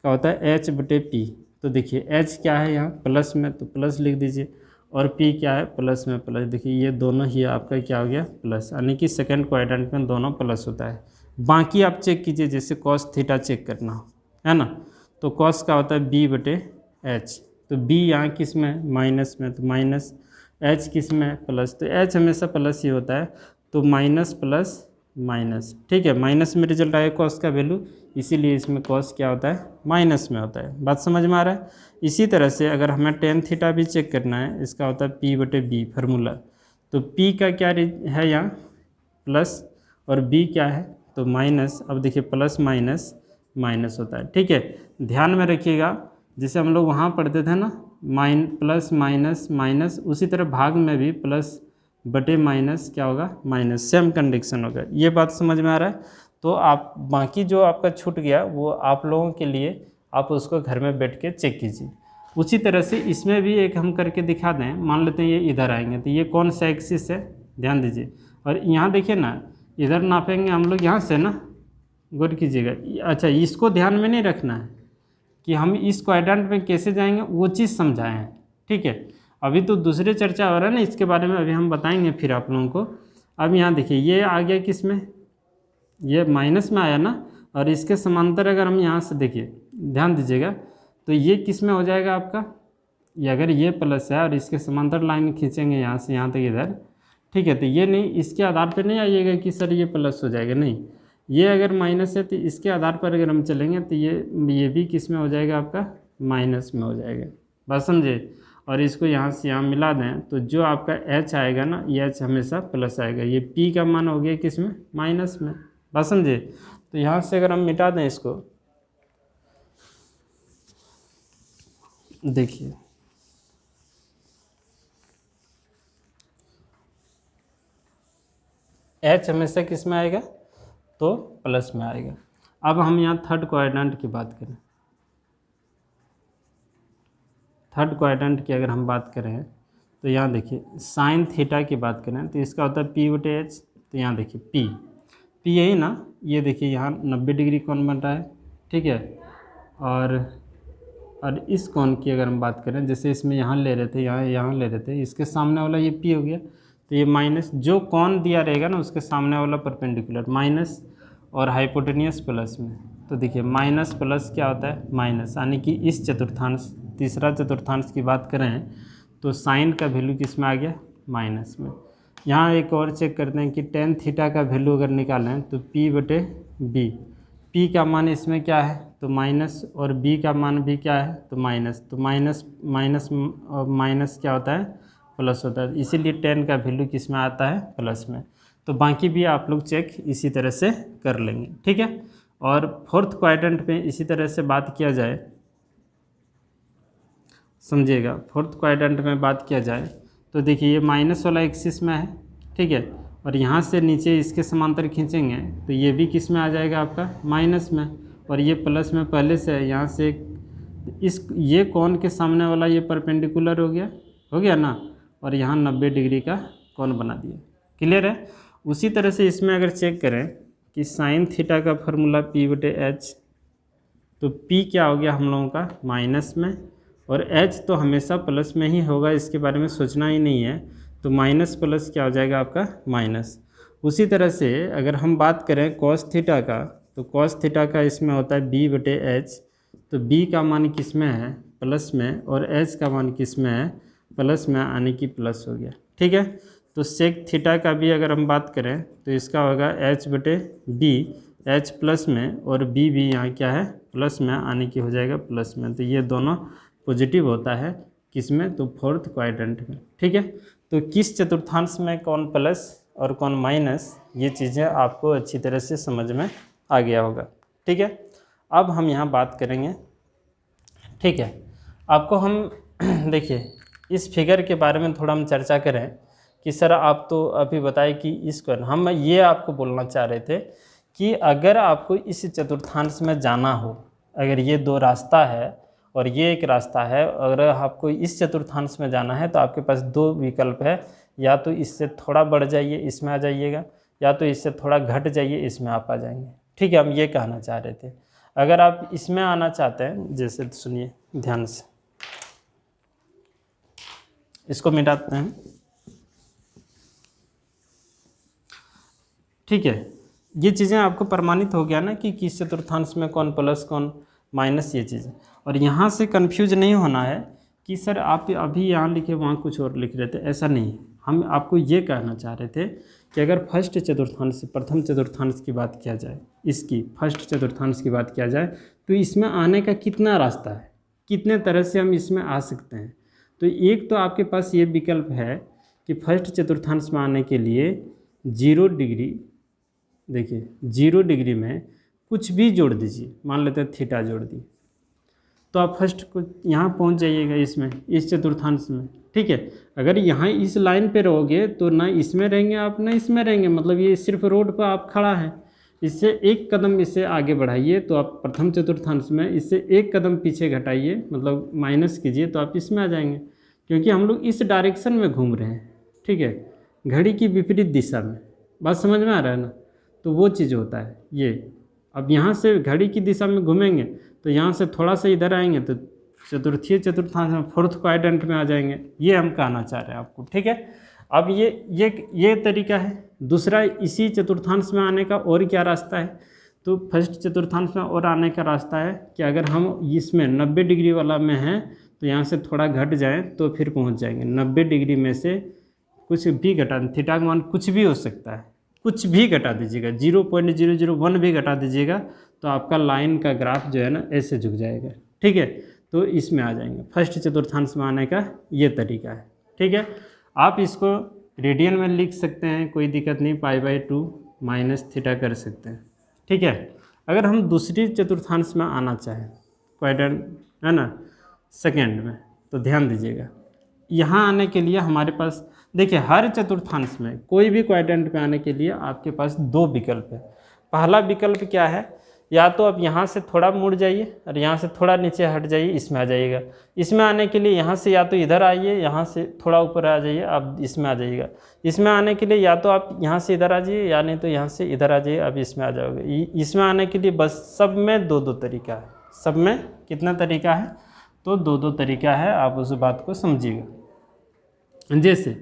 का होता है एच बटे पी, तो देखिए एच क्या है यहाँ प्लस में तो प्लस लिख दीजिए, और पी क्या है प्लस में प्लस, देखिए ये दोनों ही आपका क्या हो गया प्लस, यानी कि सेकंड क्वाड्रेंट में दोनों प्लस होता है। बाकी आप चेक कीजिए, जैसे कॉस थीटा चेक करना हो, है ना, तो कॉस का होता है बी बटे एच, तो बी यहाँ किस में माइनस में तो माइनस, एच किस में प्लस, तो एच हमेशा प्लस ही होता है, तो माइनस प्लस माइनस, ठीक है, माइनस में रिजल्ट आएगा कॉस का वैल्यू, इसीलिए इसमें कॉस क्या होता है माइनस में होता है, बात समझ में आ रहा है। इसी तरह से अगर हमें टेन थीटा भी चेक करना है, इसका होता है पी बटे बी फार्मूला, तो पी का क्या है यहाँ प्लस और बी क्या है तो माइनस, अब देखिए प्लस माइनस माइनस होता है, ठीक है, ध्यान में रखिएगा, जैसे हम लोग वहाँ पढ़ते थे ना प्लस माइनस माइनस, उसी तरह भाग में भी प्लस बटे माइनस क्या होगा माइनस, सेम कंडीशन होगा, ये बात समझ में आ रहा है। तो आप बाकी जो आपका छूट गया वो आप लोगों के लिए आप उसको घर में बैठ के चेक कीजिए। उसी तरह से इसमें भी एक हम करके दिखा दें, मान लेते हैं ये इधर आएंगे तो ये कौन सा एक्सिस है ध्यान दीजिए, और यहाँ देखिए ना इधर नापेंगे हम लोग यहाँ से ना, गौर कीजिएगा, अच्छा इसको ध्यान में नहीं रखना है कि हम इस क्वाड्रेंट में कैसे जाएंगे, वो चीज़ समझाए हैं, ठीक है। अभी तो दूसरे चर्चा हो रहा है ना इसके बारे में, अभी हम बताएंगे फिर आप लोगों को। अब यहाँ देखिए ये आ गया किस में, ये माइनस में आया ना, और इसके समांतर अगर हम यहाँ से देखिए ध्यान दीजिएगा तो ये किस में हो जाएगा आपका, ये अगर ये प्लस है और इसके समांतर लाइन खींचेंगे यहाँ से यहाँ तक इधर, ठीक है। तो ये नहीं, इसके आधार पर नहीं आइएगा कि सर ये प्लस हो जाएगा, नहीं, ये अगर माइनस है तो इसके आधार पर अगर हम चलेंगे तो ये भी किस में हो जाएगा, आपका माइनस में हो जाएगा। बात समझे। और इसको यहाँ से यहाँ मिला दें तो जो आपका h आएगा ना, ये h हमेशा प्लस आएगा। ये p का मान हो गया किस में, माइनस में। बात समझे। तो यहाँ से अगर हम मिटा दें इसको, देखिए h हमेशा किस में आएगा, तो प्लस में आएगा। अब हम यहाँ थर्ड क्वाड्रेंट की बात करें, थर्ड क्वाड्रेंट की अगर हम बात करें तो यहाँ देखिए साइन थीटा की बात करें तो इसका होता है p/h। तो यहाँ देखिए p यही ना, ये देखिए यहाँ 90 डिग्री कोण बन रहा है, ठीक है। और इस कोण की अगर हम बात करें, जैसे इसमें यहाँ ले रहे थे, यहाँ ले रहे थे, इसके सामने वाला ये p हो गया, तो ये माइनस, जो कोण दिया रहेगा ना उसके सामने वाला परपेंडिकुलर माइनस और हाइपोटेनियस प्लस में। तो देखिए माइनस प्लस क्या होता है, माइनस, यानी कि इस चतुर्थांश, तीसरा चतुर्थांश की बात करें तो साइन का वैल्यू किस में आ गया, माइनस में। यहाँ एक और चेक करते हैं कि टेन थीटा का वैल्यू अगर निकालें तो p/b, p का मान इसमें क्या है, तो माइनस, और b का मान भी क्या है, तो माइनस। तो माइनस माइनस और माइनस क्या होता है, प्लस होता है, इसीलिए टेन का वैल्यू किस में आता है, प्लस में। तो बाकी भी आप लोग चेक इसी तरह से कर लेंगे, ठीक है। और फोर्थ क्वाड्रेंट पे इसी तरह से बात किया जाए, समझिएगा, फोर्थ क्वाड्रेंट में बात किया जाए तो देखिए ये माइनस वाला एक्सिस में है, ठीक है, और यहाँ से नीचे इसके समांतर खींचेंगे तो ये भी किस में आ जाएगा, आपका माइनस में, और ये प्लस में पहले से है। यहाँ से ये कोण के सामने वाला ये परपेंडिकुलर हो गया ना, और यहाँ 90 डिग्री का कोण बना दिया। क्लियर है। उसी तरह से इसमें अगर चेक करें कि साइन थीटा का फार्मूला p/h, तो p क्या हो गया हम लोगों का, माइनस में, और h तो हमेशा प्लस में ही होगा, इसके बारे में सोचना ही नहीं है। तो माइनस प्लस क्या हो जाएगा, आपका माइनस। उसी तरह से अगर हम बात करें कॉस थीटा का, तो कॉस थीटा का इसमें होता है b/h, तो b का मान किस में है, प्लस में, और h का मान किस में है, प्लस में, यानी कि प्लस हो गया, ठीक है। तो सेक थीटा का भी अगर हम बात करें तो इसका होगा h/b, h प्लस में, और b भी यहाँ क्या है, प्लस में, यानी कि हो जाएगा प्लस में। तो ये दोनों पॉजिटिव होता है किस में, तो फोर्थ क्वाड्रेंट में, ठीक है। तो किस चतुर्थांश में कौन प्लस और कौन माइनस, ये चीज़ें आपको अच्छी तरह से समझ में आ गया होगा, ठीक है। अब हम यहाँ बात करेंगे, ठीक है, आपको हम देखिए इस फिगर के बारे में थोड़ा हम चर्चा करें कि सर आप तो अभी बताए कि इसको, हम ये आपको बोलना चाह रहे थे कि अगर आपको इस चतुर्थांश में जाना हो, अगर ये दो रास्ता है और ये एक रास्ता है, अगर आपको इस चतुर्थांश में जाना है तो आपके पास दो विकल्प है, या तो इससे थोड़ा बढ़ जाइए इसमें आ जाइएगा, या तो इससे थोड़ा घट जाइए इसमें आप आ जाएंगे, ठीक है। हम ये कहना चाह रहे थे, अगर आप इसमें आना चाहते हैं, जैसे सुनिए ध्यान से, इसको मिटाते हैं, ठीक है। ये चीज़ें आपको प्रमाणित हो गया ना कि किस चतुर्थांश में कौन प्लस कौन माइनस, ये चीज़ें। और यहाँ से कंफ्यूज नहीं होना है कि सर आप अभी यहाँ लिखे वहाँ कुछ और लिख रहे थे, ऐसा नहीं। हम आपको ये कहना चाह रहे थे कि अगर फर्स्ट चतुर्थांश से प्रथम चतुर्थांश की बात किया जाए, इसकी फर्स्ट चतुर्थांश की बात किया जाए तो इसमें आने का कितना रास्ता है, कितने तरह से हम इसमें आ सकते हैं। तो एक तो आपके पास ये विकल्प है कि फर्स्ट चतुर्थांश में आने के लिए 0 डिग्री, देखिए 0 डिग्री में कुछ भी जोड़ दीजिए, मान लेते हैं थीटा जोड़ दिए, तो आप फर्स्ट को यहाँ पहुँच जाइएगा, इसमें इस चतुर्थांश में, ठीक है। अगर यहाँ इस लाइन पे रहोगे तो ना इसमें रहेंगे आप, ना इसमें रहेंगे, मतलब ये सिर्फ रोड पर आप खड़ा है। इससे एक कदम इससे आगे बढ़ाइए तो आप प्रथम चतुर्थांश में, इससे एक कदम पीछे घटाइए, मतलब माइनस कीजिए तो आप इसमें आ जाएंगे, क्योंकि हम लोग इस डायरेक्शन में घूम रहे हैं, ठीक है, घड़ी की विपरीत दिशा में। बात समझ में आ रहा है ना, तो वो चीज़ होता है ये। अब यहाँ से घड़ी की दिशा में घूमेंगे तो यहाँ से थोड़ा सा इधर आएंगे तो चतुर्थीय चतुर्थांश में फोर्थ क्वाड्रेंट में आ जाएंगे, ये हम कहना चाह रहे हैं आपको, ठीक है। अब ये तरीका है। दूसरा, इसी चतुर्थांश में आने का और क्या रास्ता है, तो फर्स्ट चतुर्थांश में और आने का रास्ता है कि अगर हम इसमें 90 डिग्री वाला में हैं तो यहाँ से थोड़ा घट जाएं तो फिर पहुँच जाएंगे। 90 डिग्री में से कुछ भी घटा, थीटा का मान कुछ भी हो सकता है, कुछ भी घटा दीजिएगा, 0.001 भी घटा दीजिएगा तो आपका लाइन का ग्राफ जो है ना ऐसे झुक जाएगा। ठीक है, तो इसमें आ जाएंगे। फर्स्ट चतुर्थांश में आने का ये तरीका है। ठीक है, आप इसको रेडियन में लिख सकते हैं, कोई दिक्कत नहीं, π/2 माइनस थीटा कर सकते हैं। ठीक है, अगर हम दूसरी चतुर्थांश में आना चाहें, क्वाड्रेंट है ना सेकेंड में, तो ध्यान दीजिएगा यहाँ आने के लिए हमारे पास देखिए हर चतुर्थांश में कोई भी क्वाड्रेंट में आने के लिए आपके पास दो विकल्प है। पहला विकल्प क्या है, या तो आप यहाँ से थोड़ा मुड़ जाइए और यहाँ से थोड़ा नीचे हट जाइए, इसमें आ जाइएगा। इसमें आने के लिए यहाँ से या तो इधर आइए, यहाँ से थोड़ा ऊपर आ जाइए, आप इसमें आ जाइएगा। इसमें आने के लिए या तो आप यहाँ से इधर आ जाइए या नहीं तो यहाँ से इधर आ जाइए, आप इसमें आ जाओगे। इसमें आने के लिए बस सब में दो दो तरीका है। सब में कितना तरीका है, तो दो दो तरीका है, आप उस बात को समझिएगा। जैसे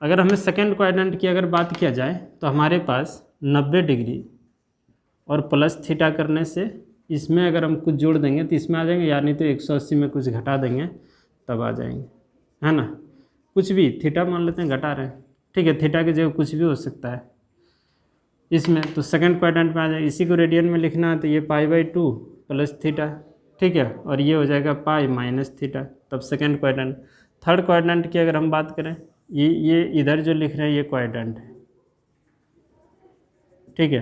अगर हमें सेकेंड क्वाड्रेंट की अगर बात किया जाए तो हमारे पास 90 डिग्री और प्लस थीटा करने से इसमें अगर हम कुछ जोड़ देंगे तो इसमें आ जाएंगे, या नहीं तो 180 में कुछ घटा देंगे तब आ जाएंगे, है ना। कुछ भी थीटा मान लेते हैं, घटा रहे हैं, ठीक है, थीटा की जगह कुछ भी हो सकता है इसमें, तो सेकंड क्वाड्रेंट में आ जाए। इसी को रेडियन में लिखना है तो ये π/2 प्लस थीटा, ठीक है, और ये हो जाएगा पाई माइनस थीटा, तब सेकंड क्वाड्रेंट। थर्ड क्वाड्रेंट की अगर हम बात करें, ये इधर जो लिख रहे हैं ये क्वाड्रेंट है, ठीक है।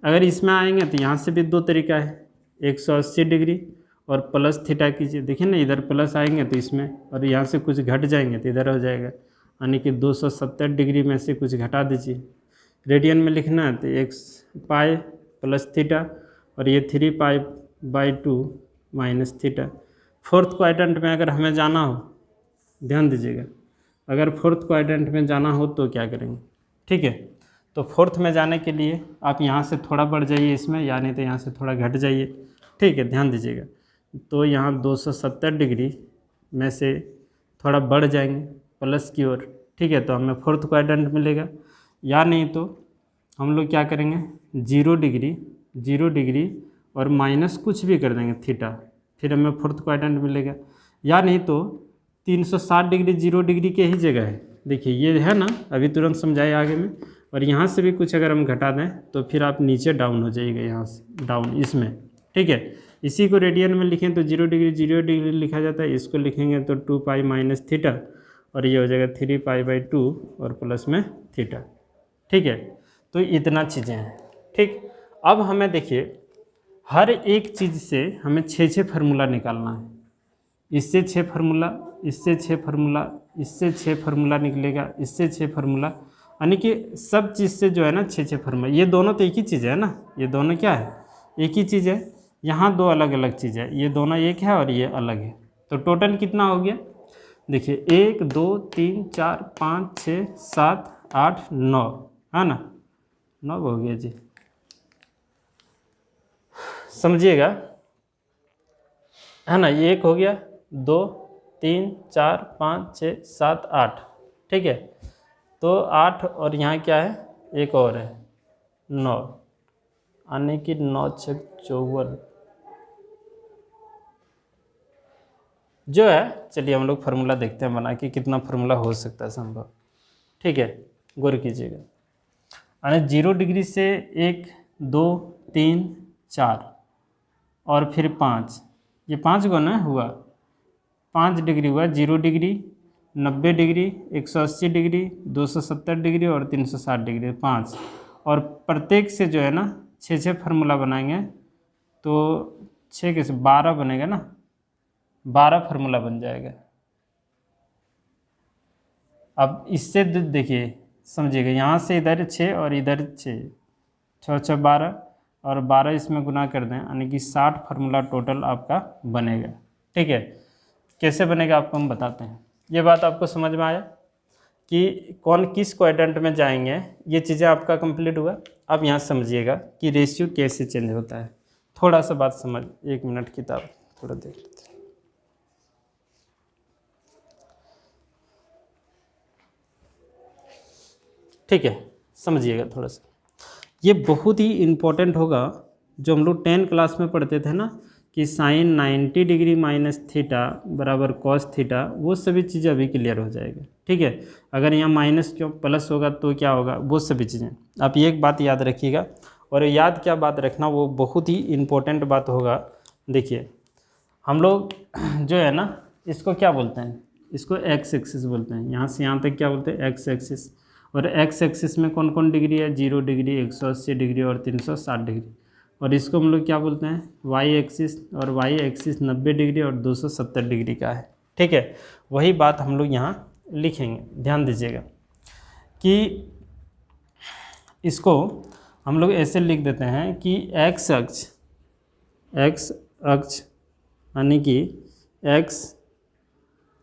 अगर इसमें आएंगे तो यहाँ से भी दो तरीका है, 180 डिग्री और प्लस थीटा कीजिए, देखिए ना, इधर प्लस आएंगे तो इसमें, और यहाँ से कुछ घट जाएंगे तो इधर हो जाएगा, यानी कि 270 डिग्री में से कुछ घटा दीजिए। रेडियन में लिखना है तो पाई प्लस थीटा और ये 3π/2 माइनस थीटा। फोर्थ क्वाड्रेंट में अगर हमें जाना हो, ध्यान दीजिएगा, अगर फोर्थ क्वाड्रेंट में जाना हो तो क्या करेंगे, ठीक है। तो फोर्थ में जाने के लिए आप यहाँ से थोड़ा बढ़ जाइए इसमें, या नहीं तो यहाँ से थोड़ा घट जाइए, ठीक है, ध्यान दीजिएगा। तो यहाँ 270 डिग्री में से थोड़ा बढ़ जाएंगे प्लस की ओर, ठीक है, तो हमें फोर्थ क्वाड्रेंट मिलेगा। या नहीं तो हम लोग क्या करेंगे, 0 डिग्री और माइनस कुछ भी कर देंगे थीटा, फिर हमें फोर्थ क्वाड्रेंट मिलेगा। या नहीं तो 360 डिग्री 0 डिग्री के ही जगह है, देखिए ये है ना, अभी तुरंत समझाए आगे में, और यहाँ से भी कुछ अगर हम घटा दें तो फिर आप नीचे डाउन हो जाइएगा, यहाँ से डाउन इसमें, ठीक है। इसी को रेडियन में लिखें तो 0 डिग्री लिखा जाता है, इसको लिखेंगे तो 2π माइनस थीटा, और ये हो जाएगा 3π/2 और प्लस में थीटा, ठीक है। तो इतना चीज़ें हैं, ठीक। अब हमें देखिए हर एक चीज़ से हमें 6 फार्मूला निकालना है, इससे 6 फार्मूला, इससे 6 फार्मूला, इससे 6 फार्मूला निकलेगा, इससे 6 फार्मूला, यानी कि सब चीज़ से जो है ना 6 फार्मूला। ये दोनों तो एक ही चीज़ है ना, ये दोनों क्या है, एक ही चीज़ है। यहाँ दो अलग अलग चीज़ है, ये दोनों एक है और ये अलग है, तो टोटल कितना हो गया, देखिए 1 2 3 4 5 6 7 8 9, है ना, 9 हो गया जी, समझिएगा, है ना। ये एक हो गया, 2 3 4 5 6 7 8, ठीक है। तो 8 और यहाँ क्या है, एक और है 9, आने की 9 6 54 जो है। चलिए हम लोग फार्मूला देखते हैं बना के, कितना फार्मूला हो सकता है संभव, ठीक है, गौर कीजिएगा। यानी 0 डिग्री से 1 2 3 4 और फिर 5, ये 5 गो ना हुआ, 5 डिग्री हुआ, 0 डिग्री 90 डिग्री 180 डिग्री 270 डिग्री और 360 डिग्री 5, और प्रत्येक से जो है ना 6 फार्मूला बनाएंगे तो 6 के से 12 बनेगा ना, 12 फार्मूला बन जाएगा। अब इससे देखिए समझिएगा, यहाँ से इधर 6 और इधर 6, 6 6 12 और 12 इसमें गुना कर दें, यानी कि 60 फार्मूला टोटल आपका बनेगा, ठीक है। कैसे बनेगा आपको हम बताते हैं। ये बात आपको समझ में आया कि कौन किस क्वाड्रेंट में जाएंगे, ये चीज़ें आपका कंप्लीट हुआ। अब यहाँ समझिएगा कि रेशियो कैसे चेंज होता है, थोड़ा सा बात समझ, 1 मिनट किताब थोड़ा देख लेते हैं। ठीक है, समझिएगा थोड़ा सा, ये बहुत ही इम्पोर्टेंट होगा। जो हम लोग 10 क्लास में पढ़ते थे ना कि साइन 90 डिग्री माइनस थीटा बराबर कॉस थीटा, वो सभी चीज़ें अभी क्लियर हो जाएगा। ठीक है, अगर यहाँ माइनस क्यों प्लस होगा तो क्या होगा, वो सभी चीज़ें आप ये एक बात याद रखिएगा। और याद क्या बात रखना, वो बहुत ही इम्पोर्टेंट बात होगा। देखिए हम लोग जो है ना, इसको क्या बोलते हैं, इसको एक्स एक्सिस बोलते हैं। यहाँ से यहाँ तक क्या बोलते हैं, एक्स एक्सिस। और एक्स एक्सिस में कौन कौन डिग्री है, 0 डिग्री, 180 डिग्री और 360 डिग्री। और इसको हम लोग क्या बोलते हैं, वाई एक्सिस। और वाई एक्सिस 90 डिग्री और 270 डिग्री का है। ठीक है, वही बात हम लोग यहाँ लिखेंगे, ध्यान दीजिएगा कि इसको हम लोग ऐसे लिख देते हैं कि एक्स अक्ष यानी कि एक्स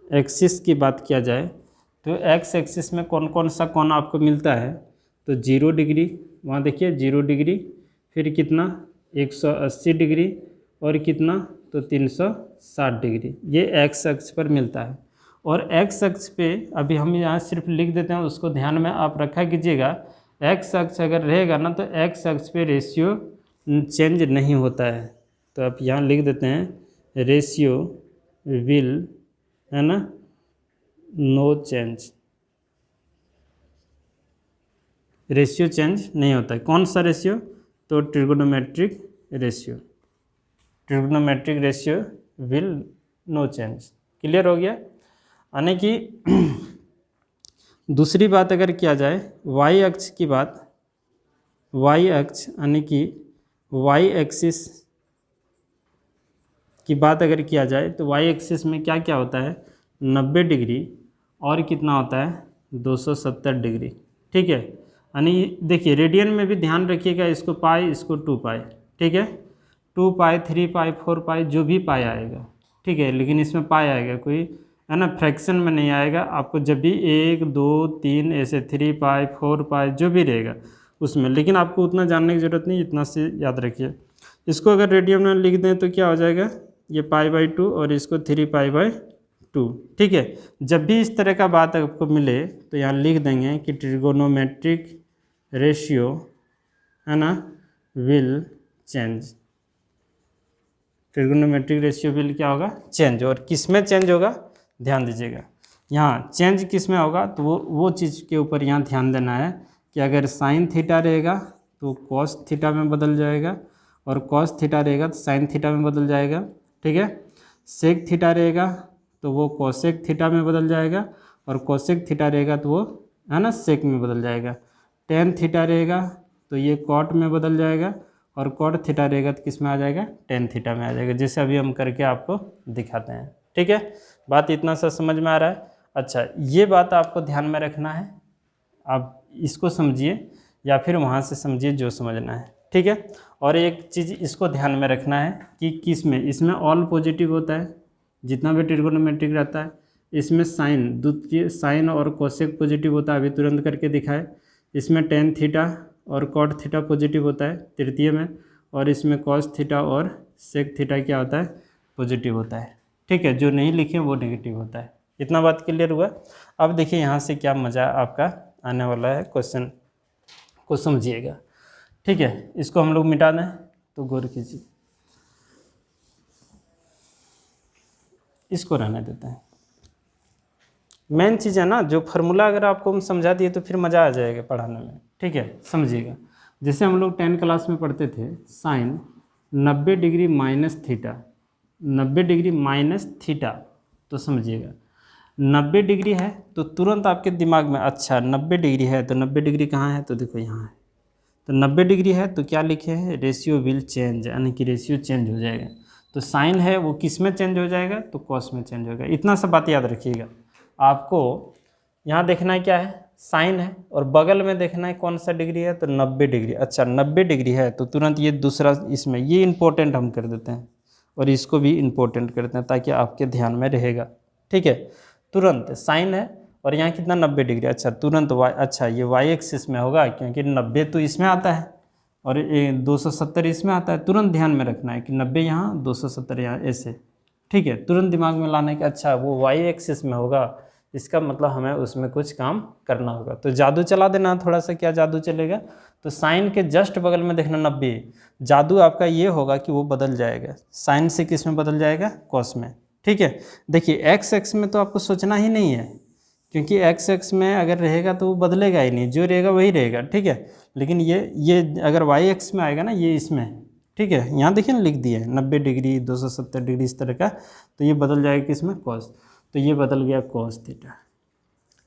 एक्सिस की बात किया जाए तो एक्स एक्सिस में कौन कौन सा कोण आपको मिलता है, तो 0 डिग्री, वहाँ देखिए 0 डिग्री, फिर कितना 180 डिग्री और कितना तो 360 डिग्री, ये एक्स अक्ष पर मिलता है। और एक्स अक्ष पे अभी हम यहाँ सिर्फ लिख देते हैं, उसको ध्यान में आप रखा कीजिएगा। एक्स अक्ष अगर रहेगा ना तो एक्स अक्ष पे रेशियो चेंज नहीं होता है, तो आप यहाँ लिख देते हैं रेशियो विल, है ना, नो चेंज, रेशियो चेंज नहीं होता है। कौन सा रेशियो, तो trigonometric ratio, trigonometric ratio will no change. Clear हो गया। यानी कि दूसरी बात अगर किया जाए वाई अक्ष की बात, वाई अक्ष यानी कि वाई एक्सिस की बात अगर किया जाए तो वाई एक्सिस में क्या क्या होता है, 90 डिग्री और कितना होता है 270 डिग्री। ठीक है, यानी देखिए रेडियन में भी ध्यान रखिएगा, इसको पाई, इसको 2 पाई। ठीक है, 2 पाई, 3 पाई, 4 पाई, जो भी पाई आएगा। ठीक है, लेकिन इसमें पाई आएगा, कोई है ना फ्रैक्शन में नहीं आएगा। आपको जब भी 1 2 3 ऐसे 3 पाई 4 पाई जो भी रहेगा उसमें, लेकिन आपको उतना जानने की ज़रूरत नहीं, इतना से याद रखिए। इसको अगर रेडियन में लिख दें तो क्या हो जाएगा, ये π/2 और इसको 3 π/2। ठीक है, जब भी इस तरह का बात आपको मिले तो यहाँ लिख देंगे कि ट्रिगोनोमेट्रिक रेशियो, है ना, will change, trigonometric ratio will क्या होगा, चेंज। और किस में चेंज होगा, ध्यान दीजिएगा, यहाँ चेंज किस में होगा, तो वो चीज़ के ऊपर यहाँ ध्यान देना है कि अगर साइन थीटा रहेगा तो कॉस थीटा में बदल जाएगा, और कॉस थीटा रहेगा तो साइन थीटा में बदल जाएगा। ठीक है, सेक थीटा रहेगा तो वो कोसेक थीटा में बदल जाएगा, और कोसेक थीटा रहेगा तो वो, है ना, सेक में बदल जाएगा। टेन थीटा रहेगा तो ये कॉट में बदल जाएगा, और कॉट थीटा रहेगा तो किस में आ जाएगा, टेन थीटा में आ जाएगा, जैसे अभी हम करके आपको दिखाते हैं। ठीक है, बात इतना सा समझ में आ रहा है। अच्छा, ये बात आपको ध्यान में रखना है, आप इसको समझिए या फिर वहाँ से समझिए जो समझना है। ठीक है, और एक चीज़ इसको ध्यान में रखना है कि किस में, इसमें ऑल पॉजिटिव होता है, जितना भी ट्रिगोनोमेट्रिक रहता है। इसमें साइन, द्वितीय साइन और कोसेक पॉजिटिव होता है, अभी तुरंत करके दिखाए। इसमें टेन थीटा और कॉट थीटा पॉजिटिव होता है तृतीय में, और इसमें कॉस थीटा और सेक थीटा क्या होता है, पॉजिटिव होता है। ठीक है, जो नहीं लिखे वो नेगेटिव होता है। इतना बात क्लियर हुआ। अब देखिए यहाँ से क्या मज़ा आपका आने वाला है, क्वेश्चन को समझिएगा। ठीक है, इसको हम लोग मिटा दें तो गौर कीजिए, इसको रहने देते हैं। मेन चीज़ है ना, जो फार्मूला अगर आपको हम समझा दिए तो फिर मज़ा आ जाएगा पढ़ाने में। ठीक है, समझिएगा, जैसे हम लोग 10 क्लास में पढ़ते थे, sine 90 degree minus theta, 90 degree minus theta, तो समझिएगा 90 डिग्री है तो तुरंत आपके दिमाग में, अच्छा 90 डिग्री है तो 90 डिग्री कहाँ है, तो देखो यहाँ है। तो 90 डिग्री है तो क्या लिखे हैं, रेशियो विल चेंज, यानी कि रेशियो चेंज हो जाएगा। तो साइन है वो किस में चेंज हो जाएगा, तो कॉस में चेंज होगा। इतना सा बात याद रखिएगा। आपको यहाँ देखना है क्या है, साइन है, और बगल में देखना है कौन सा डिग्री है, तो 90 डिग्री। अच्छा 90 डिग्री है तो तुरंत ये दूसरा, इसमें ये इंपॉर्टेंट हम कर देते हैं, और इसको भी इंपॉर्टेंट करते हैं ताकि आपके ध्यान में रहेगा। ठीक है, तुरंत साइन है और यहाँ कितना 90 डिग्री। अच्छा तुरंत वाई, अच्छा ये वाई एक्सिस में होगा क्योंकि 90 तो इसमें आता है और 270 इसमें आता है। तुरंत ध्यान में रखना है कि 90 यहाँ 270 यहाँ, ऐसे। ठीक है, तुरंत दिमाग में लाना है कि अच्छा वो वाई एक्सिस में होगा इसका मतलब हमें उसमें कुछ काम करना होगा। तो जादू चला देना थोड़ा सा। क्या जादू चलेगा? तो साइन के जस्ट बगल में देखना 90, जादू आपका ये होगा कि वो बदल जाएगा, साइन से किस में बदल जाएगा? कॉस में। ठीक है, देखिए एक्स एक्स में तो आपको सोचना ही नहीं है, क्योंकि एक्स एक्स में अगर रहेगा तो वो बदलेगा ही नहीं, जो रहेगा वही रहेगा। ठीक है, लेकिन ये अगर वाई एक्स में आएगा ना, ये इसमें, ठीक है, यहाँ देखिए ना लिख दिए 90 डिग्री 270 डिग्री इस तरह का, तो ये बदल जाएगा किसमें? कॉस। तो ये बदल गया कॉस थीटा।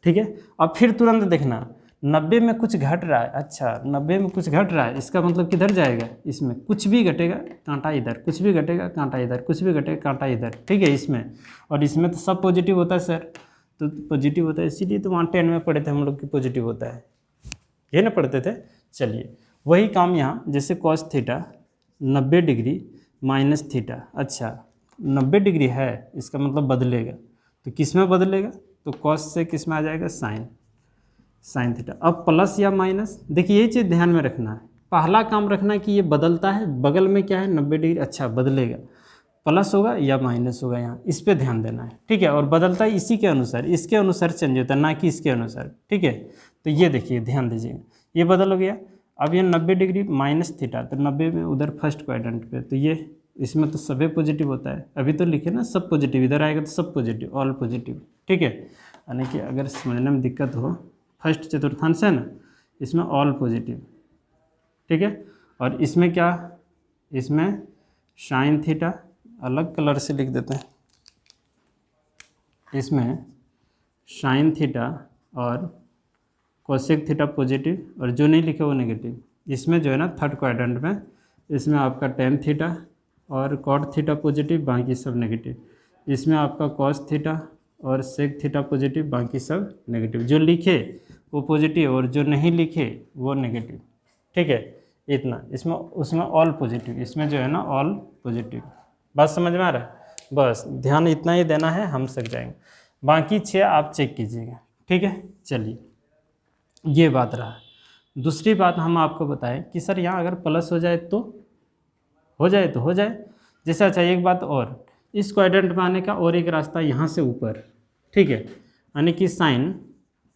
ठीक है, अब फिर तुरंत देखना 90 में कुछ घट रहा है। अच्छा, 90 में कुछ घट रहा है, इसका मतलब किधर जाएगा? इसमें कुछ भी घटेगा कांटा इधर, कुछ भी घटेगा कांटा इधर, कुछ भी घटेगा कांटा इधर। ठीक है, इसमें और इसमें तो सब पॉजिटिव होता है सर, तो पॉजिटिव होता है, इसीलिए तो वहाँ 10 में पढ़े थे हम लोग कि पॉजिटिव होता है, ये ना पढ़ते थे। चलिए वही काम यहाँ, जैसे cos theta 90 degree minus theta. अच्छा, 90 डिग्री है, इसका मतलब बदलेगा, तो किस में बदलेगा? तो कॉस से किस में आ जाएगा? Sine theta. अब प्लस या माइनस, देखिए ये चीज़ ध्यान में रखना है, पहला काम रखना है कि ये बदलता है, बगल में क्या है? 90 डिग्री। अच्छा, बदलेगा, प्लस होगा या माइनस होगा, यहाँ इस पे ध्यान देना है। ठीक है, और बदलता है इसी के अनुसार, इसके अनुसार चेंज होता है, ना कि इसके अनुसार। ठीक है, तो ये देखिए ध्यान दीजिएगा, ये बदल हो गया। अब ये 90 डिग्री माइनस थीटा, तो 90 में उधर फर्स्ट क्वाड्रेंट पे, तो ये इसमें तो सभी पॉजिटिव होता है, अभी तो लिखे ना सब पॉजिटिव, इधर आएगा तो सब पॉजिटिव, ऑल पॉजिटिव। ठीक है, यानी कि अगर समझने में दिक्कत हो, फर्स्ट चतुर्थांश है ना, इसमें ऑल पॉजिटिव। ठीक है, और इसमें क्या? इसमें साइन थीटा, अलग कलर से लिख देते हैं, इसमें साइन थीटा और कोसेक थीटा पॉजिटिव, और जो नहीं लिखे वो नेगेटिव। इसमें जो है ना थर्ड क्वाड्रेंट में, इसमें आपका टेन थीटा और कॉट थीटा पॉजिटिव, बाकी सब नेगेटिव। इसमें आपका कॉस थीटा और सेक थीटा पॉजिटिव, बाकी सब नेगेटिव। जो लिखे वो पॉजिटिव और जो नहीं लिखे वो नेगेटिव। ठीक है, इतना। इसमें उसमें ऑल पॉजिटिव, इसमें जो है ना ऑल पॉजिटिव। बात समझ में आ रहा है? बस ध्यान इतना ही देना है, हम सक जाएंगे। बाकी 6 आप चेक कीजिएगा। ठीक है, चलिए ये बात रहा। दूसरी बात हम आपको बताएं कि सर यहाँ अगर प्लस हो जाए तो हो जाए। जैसे अच्छा एक बात और, इस क्वाड्रेंट में आने का और एक रास्ता यहाँ से ऊपर। ठीक है, यानी कि साइन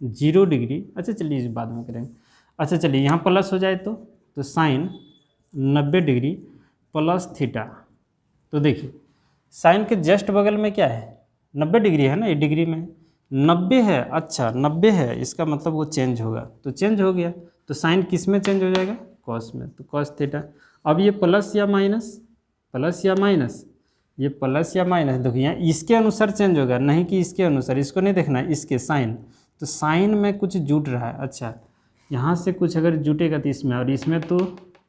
0 डिग्री। अच्छा चलिए इस बाद में करेंगे। अच्छा चलिए यहाँ प्लस हो जाए तो साइन 90 डिग्री प्लस थीटा। तो देखिए साइन के जस्ट बगल में क्या है? 90 डिग्री है ना, ये डिग्री में 90 है। अच्छा 90 है, इसका मतलब वो चेंज होगा, तो चेंज हो गया, तो साइन किस में चेंज हो जाएगा? कॉस में, तो कॉस थीटा। अब ये प्लस या माइनस, ये प्लस या माइनस, देखो यहाँ इसके अनुसार चेंज होगा, नहीं कि इसके अनुसार, इसको नहीं देखना है, इसके साइन। तो साइन में कुछ जुट रहा है। अच्छा यहाँ से कुछ अगर जुटेगा तो इसमें, और इसमें तो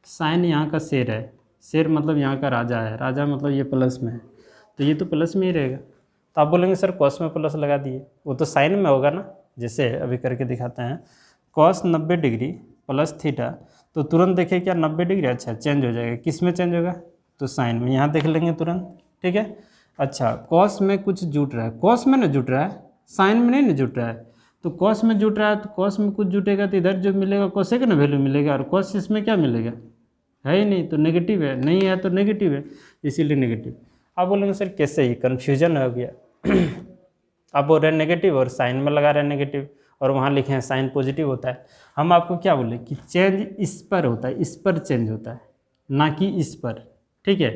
साइन यहाँ का शेर है, शेर मतलब यहाँ का राजा है, राजा मतलब ये प्लस में है, तो ये तो प्लस में ही रहेगा। तो आप बोलेंगे सर कॉस में प्लस लगा दिए, वो तो साइन में होगा ना। जैसे अभी करके दिखाते हैं, कॉस 90 डिग्री प्लस थीटा, तो तुरंत देखिए क्या 90 डिग्री, अच्छा चेंज हो जाएगा, किस में चेंज होगा? तो साइन में, यहाँ देख लेंगे तुरंत। ठीक है, अच्छा कॉस में कुछ जुट रहा है, कॉस में ना जुट रहा है, साइन में नहीं ना जुट रहा है, तो कॉस में जुट रहा है, तो कॉस में कुछ जुटेगा तो इधर जो मिलेगा कॉसेक ना वैल्यू मिलेगा, और कॉस इसमें क्या मिलेगा? है ही नहीं, तो नेगेटिव है, नहीं है तो नेगेटिव है, इसीलिए नेगेटिव। आप बोलेंगे सर कैसे, ही कन्फ्यूजन हो गया आप बोल रहे हैं नेगेटिव और साइन में लगा रहे हैं नेगेटिव, और वहाँ लिखे हैं साइन पॉजिटिव होता है। हम आपको क्या बोले कि चेंज इस पर होता है, इस पर चेंज होता है, ना कि इस पर। ठीक है,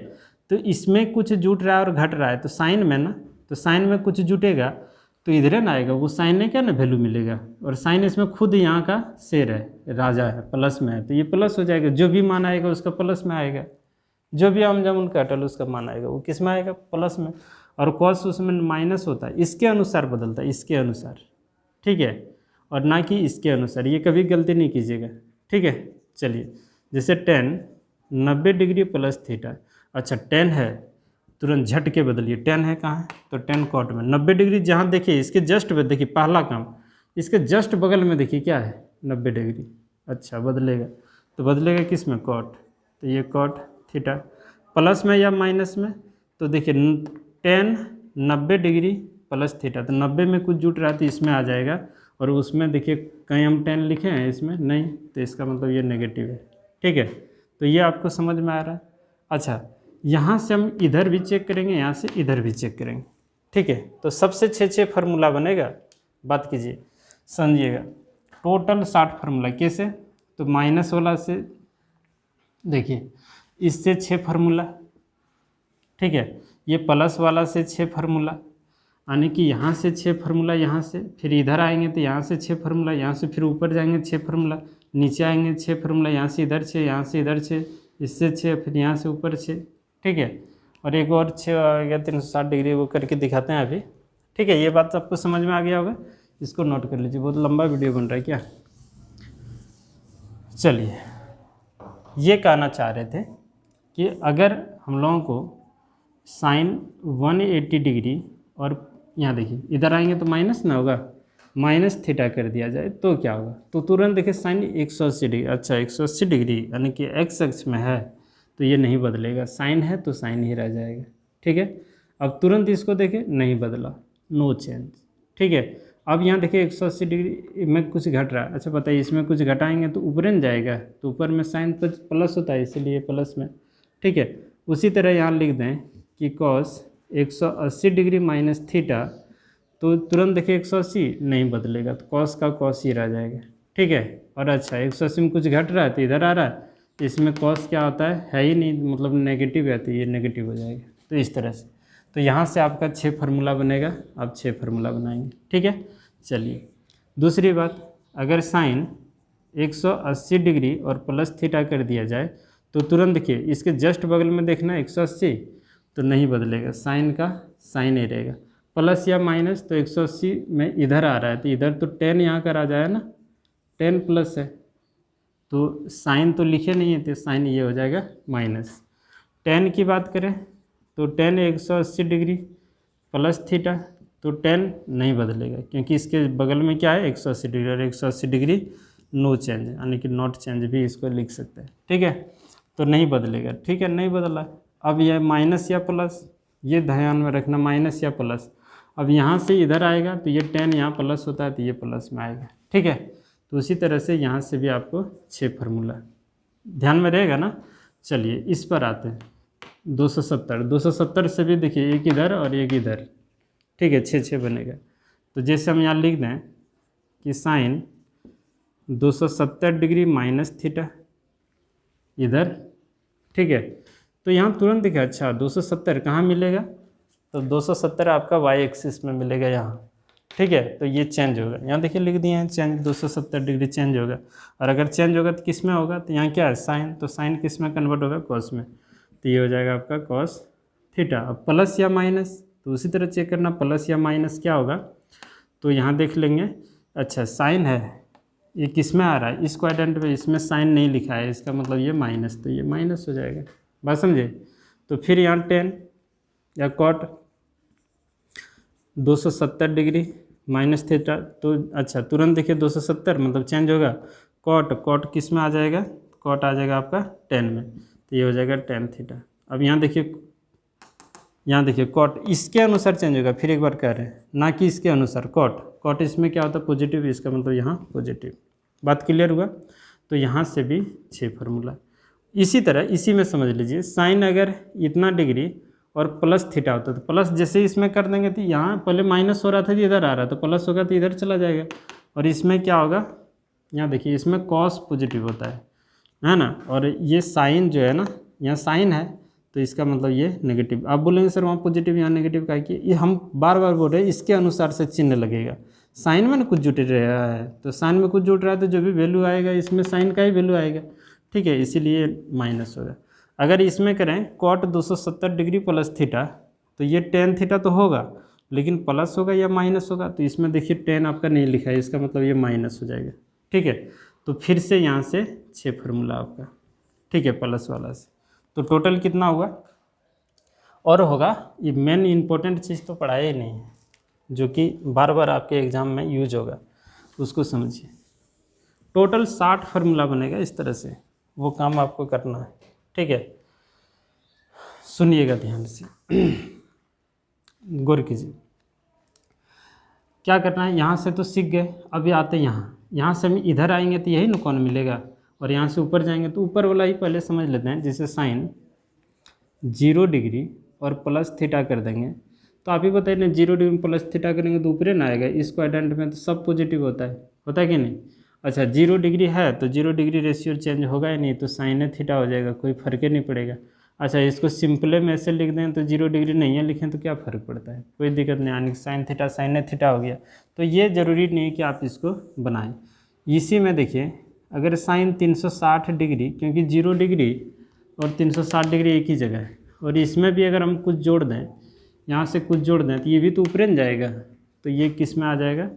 तो इसमें कुछ जुट रहा है और घट रहा है, तो साइन में ना, तो साइन में कुछ जुटेगा तो इधर ना आएगा, वो साइन ने क्या ना वैल्यू मिलेगा, और साइन इसमें खुद यहाँ का शेर है, राजा है, प्लस में है, तो ये प्लस हो जाएगा, जो भी मान आएगा उसका प्लस में आएगा, जो भी आम जामुन का अटल उसका मान आएगा वो किस में आएगा? प्लस में। और कॉस उसमें माइनस होता है, इसके अनुसार बदलता है, इसके अनुसार। ठीक है, और ना कि इसके अनुसार, ये कभी गलती नहीं कीजिएगा। ठीक है, चलिए जैसे 10 90 डिग्री प्लस थीटा। अच्छा 10 है, तुरंत झट के बदलिए, 10 है कहाँ है? तो 10 कॉट में 90 डिग्री, जहाँ देखिए इसके जस्ट में, देखिए पहला काम, इसके जस्ट बगल में देखिए क्या है? 90 डिग्री। अच्छा बदलेगा, तो बदलेगा किस में? कॉट, तो ये कॉट थीटा। प्लस में या माइनस में, तो देखिए 10 90 डिग्री प्लस थीटा, तो 90 में कुछ जुट रहा है तो इसमें आ जाएगा, और उसमें देखिए कहीं हम 10 लिखे हैं, इसमें नहीं, तो इसका मतलब ये नेगेटिव है। ठीक है, तो ये आपको समझ में आ रहा है। अच्छा यहाँ से हम इधर भी चेक करेंगे, यहाँ से इधर भी चेक करेंगे। ठीक है, तो सबसे 6 फार्मूला बनेगा, बात कीजिए, समझिएगा। टोटल 60 फार्मूला कैसे, तो माइनस वाला से देखिए, इससे 6 फार्मूला, ठीक है, ये प्लस वाला से 6 फार्मूला, यानी कि यहाँ से 6 फार्मूला, यहाँ से फिर इधर आएंगे तो यहाँ से 6 फार्मूला, यहाँ से फिर ऊपर जाएंगे 6 फार्मूला, नीचे आएंगे 6 फार्मूला, यहाँ से इधर 6, यहाँ से इधर 6, इससे 6, फिर यहाँ से ऊपर 6, ठीक है। और एक और 6 आ गया 360 डिग्री, वो करके दिखाते हैं अभी, ठीक है। ये बात आपको समझ में आ गया होगा, इसको नोट कर लीजिए, बहुत लंबा वीडियो बन रहा है क्या। चलिए, ये कहना चाह रहे थे कि अगर हम लोगों को साइन 180 डिग्री और यहाँ देखिए इधर आएंगे तो माइनस ना होगा, माइनस थीटा कर दिया जाए तो क्या होगा, तो तुरंत देखिए साइन 180 डिग्री, अच्छा 180 डिग्री यानी कि एक्स अक्ष में है तो ये नहीं बदलेगा, साइन है तो साइन ही रह जाएगा, ठीक है। अब तुरंत इसको देखें, नहीं बदला, नो चेंज, ठीक है। अब यहाँ देखिए 180 डिग्री में कुछ घट रहा है, अच्छा बताइए इसमें कुछ घटाएंगे तो ऊपर न जाएगा, तो ऊपर में साइन तो प्लस होता है इसीलिए प्लस में, ठीक है। उसी तरह यहाँ लिख दें कि कॉस 180 डिग्री माइनस थीटा, तो तुरंत देखिए 180 नहीं बदलेगा, तो कॉस का कॉस ही रह जाएगा, ठीक है। और अच्छा 180 में कुछ घट रहा है तो इधर आ रहा है, इसमें कॉस क्या होता है ही नहीं, मतलब नेगेटिव है, तो ये नेगेटिव हो जाएगा, तो इस तरह से। तो यहाँ से आपका 6 फार्मूला बनेगा, आप 6 फार्मूला बनाएंगे, ठीक है। चलिए दूसरी बात, अगर साइन 180 डिग्री और प्लस थीटा कर दिया जाए तो तुरंत देखिए इसके जस्ट बगल में देखना 180, तो नहीं बदलेगा, साइन का साइन ही रहेगा, प्लस या माइनस, तो 180 में इधर आ रहा है तो इधर तो 10 यहाँ कर आ जाए ना, 10 प्लस है तो साइन तो लिखे नहीं है, तो साइन ये हो जाएगा माइनस। 10 की बात करें तो 10 180 डिग्री प्लस थीटा, तो 10 नहीं बदलेगा क्योंकि इसके बगल में क्या है 180 डिग्री, और 180 डिग्री नो चेंज, यानी कि नॉट चेंज भी इसको लिख सकते हैं, ठीक है। तो नहीं बदलेगा, ठीक है, नहीं बदला। अब यह माइनस या प्लस, ये ध्यान में रखना, माइनस या प्लस, अब यहाँ से इधर आएगा तो ये 10 यहाँ प्लस होता है तो ये प्लस में आएगा, ठीक है। तो उसी तरह से यहाँ से भी आपको 6 फार्मूला ध्यान में रहेगा ना। चलिए इस पर आते हैं, 270 से भी देखिए एक इधर और एक इधर, ठीक है, 6 बनेगा। तो जैसे हम यहाँ लिख दें कि साइन 270 डिग्री माइनस थीटा इधर, ठीक है। तो यहाँ तुरंत देखिए, अच्छा 270 कहाँ मिलेगा, तो 270 आपका वाई एक्सिस में मिलेगा यहाँ, ठीक है। तो ये चेंज होगा, यहाँ देखिए लिख दिए हैं चेंज, 270 डिग्री चेंज होगा, और अगर चेंज होगा तो किस में होगा, तो यहाँ क्या है साइन, तो साइन किस में कन्वर्ट होगा, कॉस में, तो ये हो जाएगा आपका कॉस थीटा। अब प्लस या माइनस, तो उसी तरह चेक करना प्लस या माइनस क्या होगा, तो यहाँ देख लेंगे, अच्छा साइन है, ये किस में आ रहा है, इस क्वाड्रेंट में, इसमें साइन नहीं लिखा है, इसका मतलब ये माइनस, तो ये माइनस हो जाएगा, बात समझे। तो फिर यहाँ 10 या कॉट 270 डिग्री माइनस थीटा, तो अच्छा तुरंत देखिए 270 मतलब चेंज होगा, कॉट किस में आ जाएगा, कॉट आ जाएगा आपका 10 में, तो ये हो जाएगा 10 थीटा। अब यहाँ देखिए कॉट इसके अनुसार चेंज होगा, फिर एक बार कह रहे हैं ना कि इसके अनुसार, कॉट इसमें क्या होता है पॉजिटिव, इसका मतलब यहाँ पॉजिटिव, बात क्लियर हुआ। तो यहाँ से भी 6 फार्मूला। इसी तरह इसी में समझ लीजिए, साइन अगर इतना डिग्री और प्लस थीटा होता है तो प्लस जैसे ही इसमें कर देंगे तो यहाँ पहले माइनस हो रहा था तो इधर आ रहा था, प्लस होगा तो इधर चला जाएगा, और इसमें क्या होगा, यहाँ देखिए इसमें कॉस पॉजिटिव होता है ना, और ये साइन जो है ना, यहाँ साइन है तो इसका मतलब ये नेगेटिव। आप बोलेंगे सर वहाँ पॉजिटिव यहाँ नेगेटिव का, कि ये हम बार बार बोल रहे हैं इसके अनुसार से चिन्ह लगेगा, साइन में ना कुछ जुट रहा है तो साइन में कुछ जुट रहा है तो जो भी वैल्यू आएगा इसमें साइन का ही वैल्यू आएगा, ठीक है, इसीलिए माइनस होगा। अगर इसमें करें कॉट 270 डिग्री प्लस थीटा, तो ये 10 थीटा तो होगा लेकिन प्लस होगा या माइनस होगा, तो इसमें देखिए 10 आपका नहीं लिखा है, इसका मतलब ये माइनस हो जाएगा, ठीक है। तो फिर से यहाँ से 6 फार्मूला आपका, ठीक है, प्लस वाला से, तो टोटल कितना हुआ, और होगा ये मेन इम्पोर्टेंट चीज़ तो पढ़ाया ही नहीं है, जो कि बार बार आपके एग्ज़ाम में यूज होगा, उसको समझिए। टोटल 60 फार्मूला बनेगा, इस तरह से वो काम आपको करना है, ठीक है। सुनिएगा ध्यान से, गौर कीजिए क्या करना है। यहाँ से तो सीख गए, अभी आते यहाँ से हम इधर आएंगे तो यही ना कौन मिलेगा, और यहाँ से ऊपर जाएंगे तो ऊपर वाला ही पहले समझ लेते हैं। जैसे साइन 0 डिग्री और प्लस थीटा कर देंगे तो आप ही बताइए ना, 0 डिग्री में प्लस थीटा करेंगे तो ऊपरे ना आएगा। इस क्वाड्रेंट में तो सब पॉजिटिव होता है कि नहीं। अच्छा 0 डिग्री है तो 0 डिग्री रेशियो चेंज होगा ही नहीं, तो साइन थीटा हो जाएगा, कोई फर्क ही नहीं पड़ेगा। अच्छा इसको सिंपले में ऐसे लिख दें तो 0 डिग्री नहीं है लिखें तो क्या फ़र्क पड़ता है, कोई दिक्कत नहीं, यानी साइन थीटा हो गया। तो ये ज़रूरी नहीं है कि आप इसको बनाएं। इसी में देखिए अगर साइन 360 डिग्री, क्योंकि 0 डिग्री और 360 डिग्री एक ही जगह है, और इसमें भी अगर हम कुछ जोड़ दें, यहाँ से कुछ जोड़ दें तो ये भी तो ऊपर न जाएगा, तो ये किस में आ जाएगा,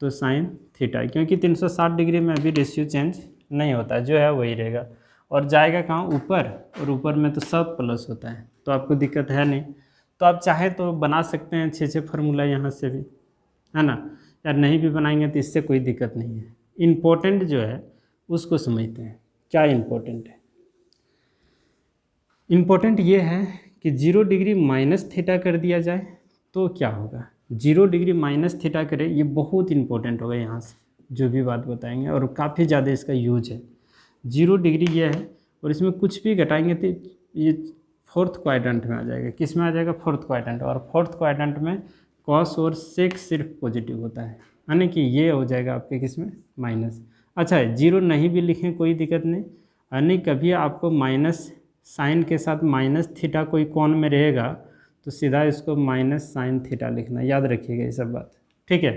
तो साइन थीटा, क्योंकि 360 डिग्री में अभी रेशियो चेंज नहीं होता, जो है वही रहेगा, और जाएगा कहाँ, ऊपर, और ऊपर में तो सब प्लस होता है, तो आपको दिक्कत है नहीं। तो आप चाहें तो बना सकते हैं 6 फार्मूला यहाँ से भी, है ना, या नहीं भी बनाएंगे तो इससे कोई दिक्कत नहीं है। इम्पोर्टेंट जो है उसको समझते हैं, क्या इम्पोर्टेंट है। इम्पोर्टेंट ये है कि 0 डिग्री माइनस थीटा कर दिया जाए तो क्या होगा, 0 डिग्री माइनस थीटा करें, ये बहुत इंपॉर्टेंट होगा यहाँ से जो भी बात बताएंगे, और काफ़ी ज़्यादा इसका यूज है। 0 डिग्री ये है, और इसमें कुछ भी घटाएंगे तो ये फोर्थ क्वाड्रेंट में आ जाएगा, किस में आ जाएगा, फोर्थ क्वाड्रेंट, और फोर्थ क्वाड्रेंट में कॉस और सेक सिर्फ पॉजिटिव होता है, यानी कि ये हो जाएगा आपके किस में, माइनस। अच्छा है 0 नहीं भी लिखें कोई दिक्कत नहीं, यानी कभी आपको माइनस साइन के साथ माइनस थीटा कोई कोण में रहेगा तो सीधा इसको माइनस साइन थीटा लिखना, याद रखिएगा ये सब बात, ठीक है,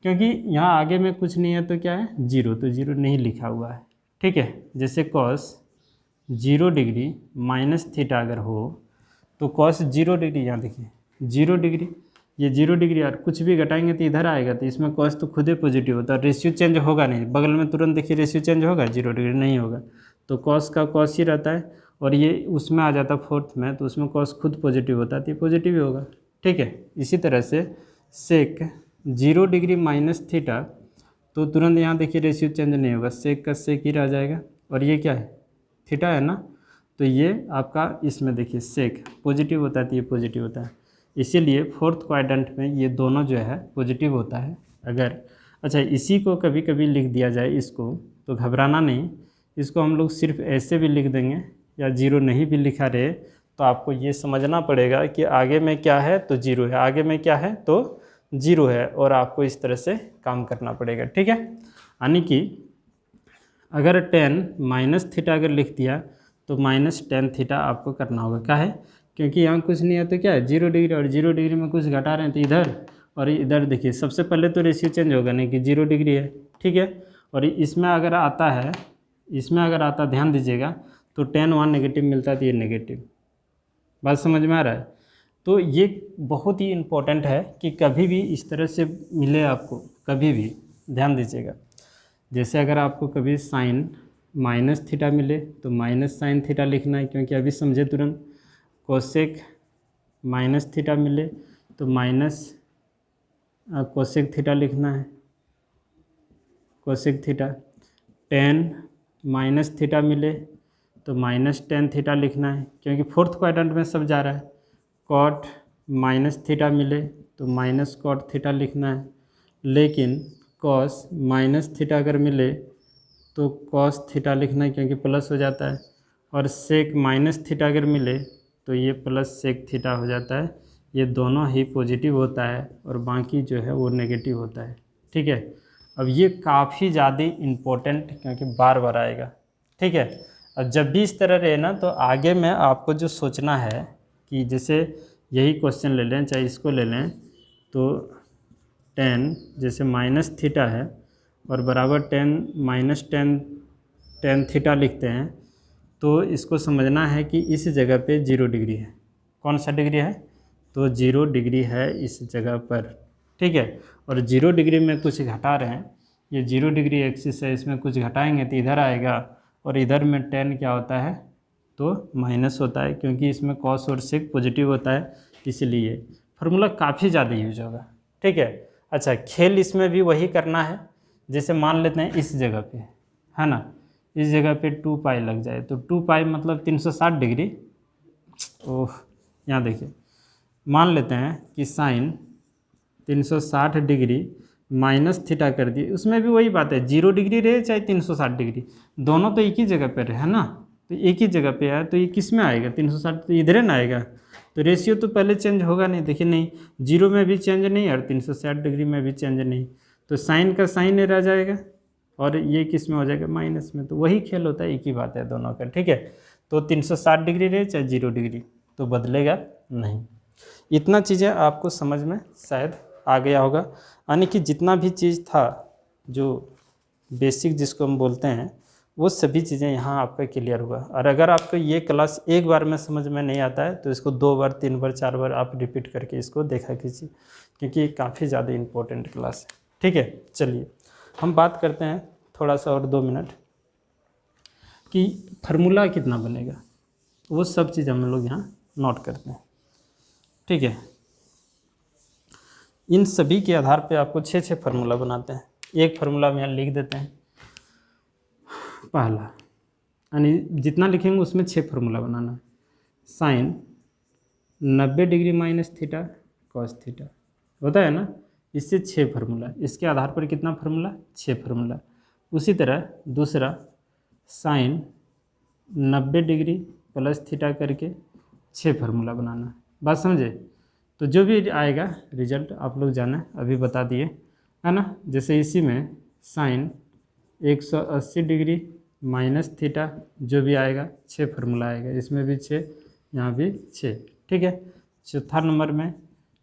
क्योंकि यहाँ आगे में कुछ नहीं है तो क्या है, 0, तो 0 नहीं लिखा हुआ है, ठीक है। जैसे कॉस 0 डिग्री माइनस थीटा अगर हो तो कॉस 0 डिग्री, यहाँ देखिए 0 डिग्री, ये 0 डिग्री और कुछ भी घटाएंगे तो इधर आएगा, तो इसमें कॉस तो खुद ही पॉजिटिव होता है, रेशियो चेंज होगा नहीं, बगल में तुरंत देखिए रेशियो चेंज होगा, 0 डिग्री नहीं होगा, तो कॉस का कॉस ही रहता है, और ये उसमें आ जाता फोर्थ में, तो उसमें कॉस खुद पॉजिटिव होता है तो ये पॉजिटिव ही होगा, ठीक है। इसी तरह से सेक 0 डिग्री माइनस थीटा, तो तुरंत यहाँ देखिए रेशियो चेंज नहीं होगा, सेक का सेक ही रह जाएगा, और ये क्या है, थीटा है ना, तो ये आपका इसमें देखिए सेक पॉजिटिव होता है तो ये पॉजिटिव होता है, इसीलिए फोर्थ क्वाड्रेंट में ये दोनों जो है पॉजिटिव होता है अगर। अच्छा इसी को कभी कभी लिख दिया जाए इसको, तो घबराना नहीं, इसको हम लोग सिर्फ ऐसे भी लिख देंगे, या 0 नहीं भी लिखा रहे तो आपको ये समझना पड़ेगा कि आगे में क्या है तो 0 है, आगे में क्या है तो 0 है, और आपको इस तरह से काम करना पड़ेगा, ठीक है। यानी कि अगर tan माइनस थीटा अगर लिख दिया तो माइनस tan थीटा आपको करना होगा, क्या है, क्योंकि यहाँ कुछ नहीं है तो क्या है 0 डिग्री, और 0 डिग्री में कुछ घटा रहे हैं तो इधर और इधर देखिए, सबसे पहले तो रेशियो चेंज होगा नहीं कि 0 डिग्री है, ठीक है। और इसमें अगर आता है, इसमें अगर आता, ध्यान दीजिएगा, तो tan 1 नेगेटिव मिलता है तो ये नेगेटिव, बात समझ में आ रहा है। तो ये बहुत ही इम्पोर्टेंट है कि कभी भी इस तरह से मिले आपको, कभी भी ध्यान दीजिएगा, जैसे अगर आपको कभी साइन माइनस थीटा मिले तो माइनस साइन थीटा लिखना है, क्योंकि अभी समझे तुरंत। कोसेक माइनस थीटा मिले तो माइनस कोसेक थीटा लिखना है, cosec theta. tan minus theta मिले तो माइनस tan थीटा लिखना है, क्योंकि फोर्थ क्वाड्रेंट में सब जा रहा है। कॉट माइनस थीटा मिले तो माइनस कॉट थीटा लिखना है, लेकिन कॉस माइनस थीटा अगर मिले तो कॉस थीटा लिखना है, क्योंकि प्लस हो जाता है। और सेक माइनस थीटा अगर मिले तो ये प्लस सेक थीटा हो जाता है, ये दोनों ही पॉजिटिव होता है और बाकी जो है वो नेगेटिव होता है, ठीक है। अब ये काफ़ी ज़्यादा इम्पोर्टेंट, क्योंकि बार बार आएगा, ठीक है। अब जब भी इस तरह रहे ना तो आगे में आपको जो सोचना है कि जैसे यही क्वेश्चन ले लें, चाहे इसको ले लें, तो tan जैसे माइनस थीटा है और बराबर tan माइनस tan थीटा लिखते हैं, तो इसको समझना है कि इस जगह पे 0 डिग्री है। कौन सा डिग्री है, तो 0 डिग्री है इस जगह पर, ठीक है। और 0 डिग्री में कुछ घटा रहे हैं, ये 0 डिग्री एक्सिस है, इसमें कुछ घटाएंगे तो इधर आएगा, और इधर में tan क्या होता है तो माइनस होता है, क्योंकि इसमें कॉस और सेक पॉजिटिव होता है, इसलिए फार्मूला काफ़ी ज़्यादा यूज होगा, ठीक है। अच्छा खेल इसमें भी वही करना है, जैसे मान लेते हैं इस जगह पे, है ना, इस जगह पे 2 पाई लग जाए, तो 2 पाई मतलब 360 डिग्री। ओह यहाँ देखिए, मान लेते हैं कि साइन 360 डिग्री माइनस थीटा कर दिए, उसमें भी वही बात है, 0 डिग्री रहे चाहे 360 डिग्री, दोनों तो एक ही जगह पर है ना, तो एक ही जगह पे है, तो ये किस में आएगा, 360 तो इधर ना आएगा, तो रेशियो तो पहले चेंज होगा नहीं, देखिए नहीं, 0 में भी चेंज नहीं और 360 डिग्री में भी चेंज नहीं, तो साइन का साइन रह जाएगा और ये किस में हो जाएगा, माइनस में। तो वही खेल होता है, एक ही बात है दोनों का, ठीक है। तो 360 डिग्री रहे चाहे 0 डिग्री, तो बदलेगा नहीं। इतना चीज़ें आपको समझ में शायद आ गया होगा, यानी कि जितना भी चीज़ था जो बेसिक जिसको हम बोलते हैं, वो सभी चीज़ें यहाँ आपका क्लियर हुआ। और अगर आपको ये क्लास एक बार में समझ में नहीं आता है तो इसको 2 बार 3 बार 4 बार आप रिपीट करके इसको देखा कीजिए, क्योंकि ये काफ़ी ज़्यादा इम्पोर्टेंट क्लास है, ठीक है। चलिए हम बात करते हैं थोड़ा सा और 2 मिनट कि फार्मूला कितना बनेगा, वो सब चीज़ हम लोग यहाँ नोट करते हैं, ठीक है। इन सभी के आधार पे आपको 6 फार्मूला बनाते हैं। एक फार्मूला हम यहाँ लिख देते हैं, पहला, यानी जितना लिखेंगे उसमें 6 फार्मूला बनाना है। Sine 90 degree minus theta cos theta होता है ना, इससे 6 फार्मूला, इसके आधार पर कितना फार्मूला, 6 फार्मूला। उसी तरह दूसरा साइन 90 डिग्री प्लस थीटा करके 6 फार्मूला बनाना, बात समझे। तो जो भी आएगा रिजल्ट आप लोग जाना, अभी बता दिए है ना। जैसे इसी में साइन 180 डिग्री माइनस थीटा जो भी आएगा 6 फार्मूला आएगा, इसमें भी 6, यहाँ भी 6, ठीक है। चौथा नंबर में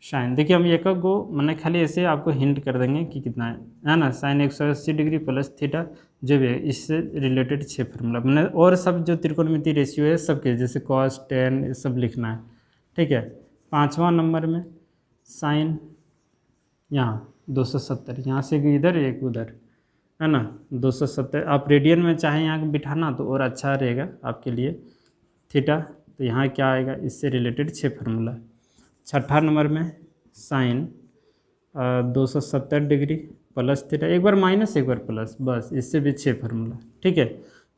साइन, देखिए हम एक गो मैंने खाली ऐसे आपको हिंट कर देंगे कि कितना है ना। साइन 180 डिग्री प्लस थीटा जो भी है, इससे रिलेटेड 6 फार्मूला मैंने, और सब जो त्रिकोणमितीय रेशियो है सबके, जैसे कॉस टेन ये सब लिखना है, ठीक है। 5वां नंबर में साइन यहाँ 270, यहाँ से इधर एक उधर है ना, 270। आप रेडियन में चाहें यहाँ बिठाना तो और अच्छा रहेगा आपके लिए। थीटा तो यहाँ क्या आएगा, इससे रिलेटेड 6 फार्मूला। 6ठा नंबर में साइन 270 डिग्री प्लस थीटा, एक बार माइनस एक बार प्लस, बस इससे भी 6 फार्मूला, ठीक है।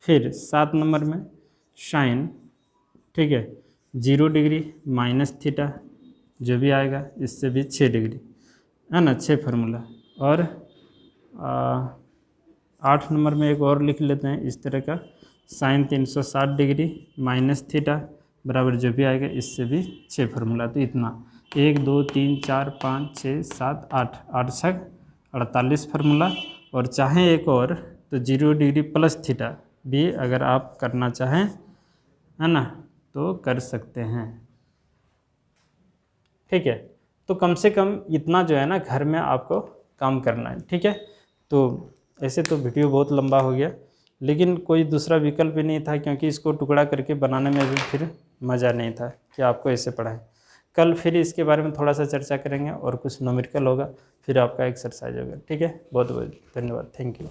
फिर 7 नंबर में साइन, ठीक है, 0 डिग्री माइनस थीटा जो भी आएगा, इससे भी 6 डिग्री है ना, 6 फार्मूला। और 8 नंबर में एक और लिख लेते हैं इस तरह का, साइन 360 डिग्री माइनस थीटा बराबर जो भी आएगा, इससे भी 6 फार्मूला। तो इतना 1 2 3 4 5 6 7 8, 8 छक 48 फार्मूला। और चाहें एक और तो 0 डिग्री प्लस थीटा भी अगर आप करना चाहें है ना, तो कर सकते हैं, ठीक है। तो कम से कम इतना जो है ना घर में आपको काम करना है, ठीक है। तो ऐसे तो वीडियो बहुत लंबा हो गया, लेकिन कोई दूसरा विकल्प ही नहीं था, क्योंकि इसको टुकड़ा करके बनाने में भी फिर मज़ा नहीं था कि आपको ऐसे पढ़ाएं। कल फिर इसके बारे में थोड़ा सा चर्चा करेंगे और कुछ न्यूमेरिकल होगा, फिर आपका एक्सरसाइज होगा, ठीक है। बहुत बहुत धन्यवाद, थैंक यू।